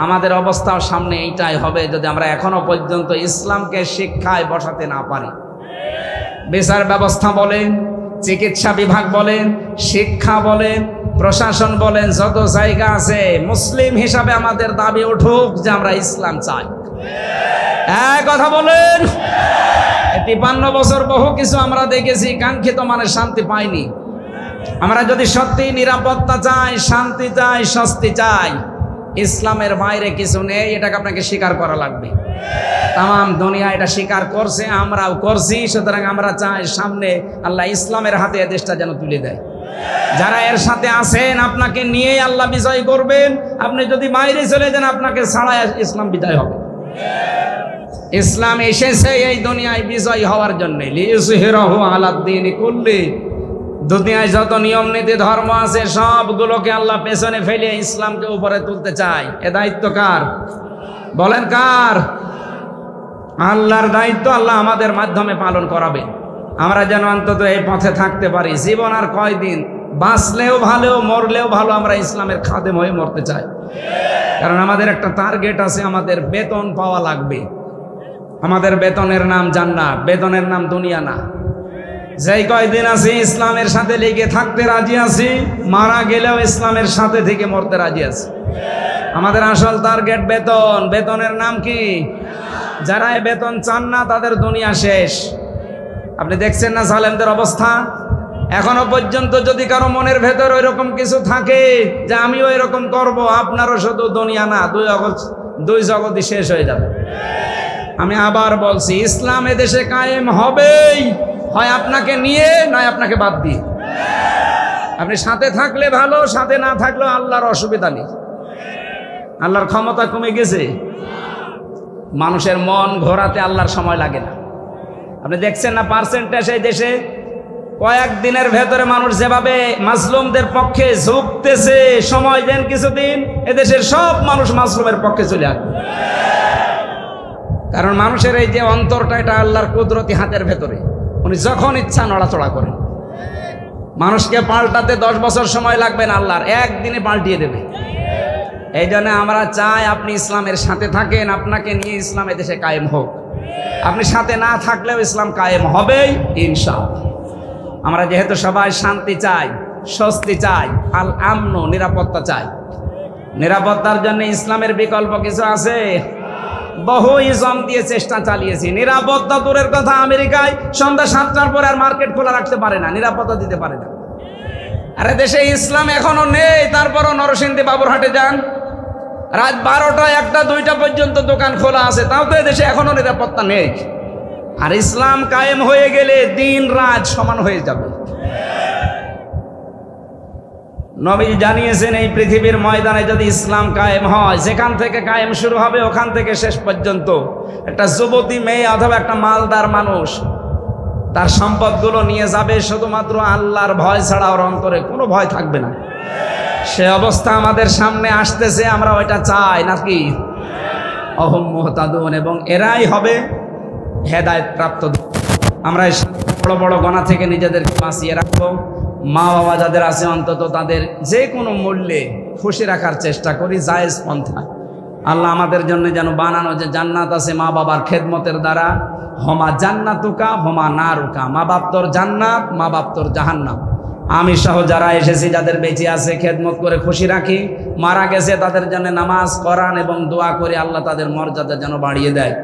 আমাদের অবস্থাও সামনে এইটাই হবে যদি আমরা এখনো পর্যন্ত ইসলামকে শিক্ষায় বসাতে না পারি। বিচার ব্যবস্থা বলেন, চিকিৎসা বিভাগ বলেন, শিক্ষা বলেন, প্রশাসন বলেন, যত জায়গা আছে, মুসলিম হিসাবে আমাদের দাবি উঠুক যে আমরা ইসলাম চাই। এক কথা বলেন। 53 বছর বহু কিছু আমরা দেখেছি, কাঙ্ক্ষিত মানে শান্তি পাইনি। আমরা যদি সত্যি নিরাপত্তা চাই, শান্তি চাই, স্বস্তি চাই, ইসলামের বাইরে কিছু নেই, এটাকে আপনাকে স্বীকার করা লাগবে। তাম দুনিয়া এটা স্বীকার করছে, আমরাও করছি। সুতরাং আমরা চাই সামনে আল্লাহ ইসলামের হাতে এ দেশটা যেন তুলে দেয়। যারা এর সাথে আছেন, আপনাকে নিয়ে আল্লাহ বিজয় করবেন। আপনি যদি বাইরে চলে যান, আপনাকে ছাড়াই ইসলাম বিজয় হবে। ইসলাম এসেছে এই দুনিয়ায় বিজয় হওয়ার জন্য। লিইয়ুযহিরাহু আলাদ-দীনি কুল্লি। দুনিয়ায় যত নিয়ম নীতি ধর্ম আছে, সবগুলোকে আল্লাহ পেছনে ফেলে ইসলামকে উপরে তুলতে চায়। এ দায়িত্ব কার? বলেন কার? আল্লাহর দায়িত্ব। আল্লাহ আমাদের মাধ্যমে পালন করাবেন। আমরা যেন অন্তত এই পথে থাকতে পারি। জীবন আর কয়দিন, বাঁচলেও ভালো, মরলেও ভালো, আমরা ইসলামের খাদেম হয়ে মরতে চাই। কারণ আমাদের একটা টার্গেট আছে, আমাদের বেতন পাওয়া লাগবে। আমাদের বেতনের নাম জান্নাত, বেতনের নাম দুনিয়া না। যেই কয়দিন আছি ইসলামের সাথে লেগে থাকতে রাজি আছি, মারা গেলেও ইসলামের সাথে থেকে মরতে রাজি আছি। আমাদের আসল টার্গেট বেতন। বেতনের নাম কি? যারা এই বেতন চান না, তাদের দুনিয়া শেষ। আপনি দেখছেন না জালেমদের অবস্থা? এখনো পর্যন্ত যদি কারো মনের ভেতর ওইরকম কিছু থাকে যে আমিও এরকম করব, আপনারও শুধু দুনিয়া না, দুই জগৎই শেষ হয়ে যাবে। আমি আবার বলছি, ইসলাম এদেশে কায়েম হবেই, হয় আপনাকে নিয়ে, নয় আপনাকে বাদ দিয়ে। আপনি সাথে থাকলে ভালো, সাথে না থাকলেও আল্লাহর অসুবিধা নেই। আল্লাহর ক্ষমতা কমে গেছে। মানুষের মন ঘোরাতে আল্লাহর সময় লাগে না। আপনি দেখছেন না পার্সেন্টেজ এই দেশে কয়েকদিনের ভেতরে মানুষ যেভাবে মাজলুমদের পক্ষে ঝুঁকতেছে, সময় দেন কিছুদিন, এদেশের সব মানুষ মাজলুমের পক্ষে চলে আসবে। কারণ মানুষের এই যে অন্তরটা, এটা আল্লাহর কুদরতি হাতের ভেতরে। উনি যখন ইচ্ছা নড়াচড়া করেন। মানুষকে পাল্টাতে 10 বছর সময় লাগবে না, আল্লাহর একদিনে পাল্টিয়ে দেবে। এই জন্য আমরা চাই আপনি ইসলামের সাথে থাকেন, আপনাকে নিয়ে ইসলাম এদেশে কায়েম হোক। আপনি সাথে না থাকলেও ইসলাম কায়েম হবেই ইনশাআল্লাহ। আমরা যেহেতু সবাই শান্তি চাই, স্বস্তি চাই, আল আমন, নিরাপত্তা চাই। নিরাপত্তার জন্য ইসলামের বিকল্প কিছু আছে? বহু ইজম দিয়ে চেষ্টা চালিয়েছি। নিরাপত্তা দূরের কথা, আমেরিকায় সন্ধ্যা 7টার পরে আর মার্কেট খোলা রাখতে পারে না, নিরাপত্তা দিতে পারে না। আরে দেশে ইসলাম এখনো নেই, তারপরও নরসিংদী বাবুরহাটে যান, রাত 12টা 1টা 2টা পর্যন্ত দোকান খোলা আছে, তাও তো দেশে এখনো নিরাপত্তা নেই। আর ইসলাম কায়েম হয়ে গেলে দিন রাত সমান হয়ে যাবে। নবী জানিয়েছেন এই পৃথিবীর ময়দানে যদি ইসলাম কায়েম হয়, যেখান থেকে কায়েম শুরু হবে ওখান থেকে শেষ পর্যন্ত একটা যুবতী মেয়ে অথবা একটা মালদার মানুষ তার সম্পদগুলো নিয়ে যাবে, শুধুমাত্র আল্লাহর ভয় ছাড়া ওর অন্তরে কোনো ভয় থাকবে না। সে অবস্থা আমাদের সামনে আসতেছে, আমরা ওইটা চাই নাকি? অহম মুহতাদুন, এবং এরাই হবে হেদায়েত প্রাপ্ত। আমরা বড় বড় গোনা থেকে নিজেদেরকে বাঁচিয়ে রাখবো। মা বাবা যাদের আছে অন্তত তাদের যে কোনো মূল্যে খুশি রাখার চেষ্টা করি, জায়েজ পন্থায়। আল্লাহ আমাদের জন্য যেন বানানো যে জান্নাত আছে মা বাবার খেদমতের দ্বারা, হমা জান্নাতুকা হমা নারুকা, মা বাপ তোর জান্নাত, মা বাপ তোর জাহান্নাম। আমি সহ যারা এসেছি, যাদের বেঁচে আছে খেদমত করে খুশি রাখি, মারা গেছে তাদের জন্য নামাজ, কোরআন এবং দোয়া করে আল্লাহ তাদের মর্যাদা যেন বাড়িয়ে দেয়।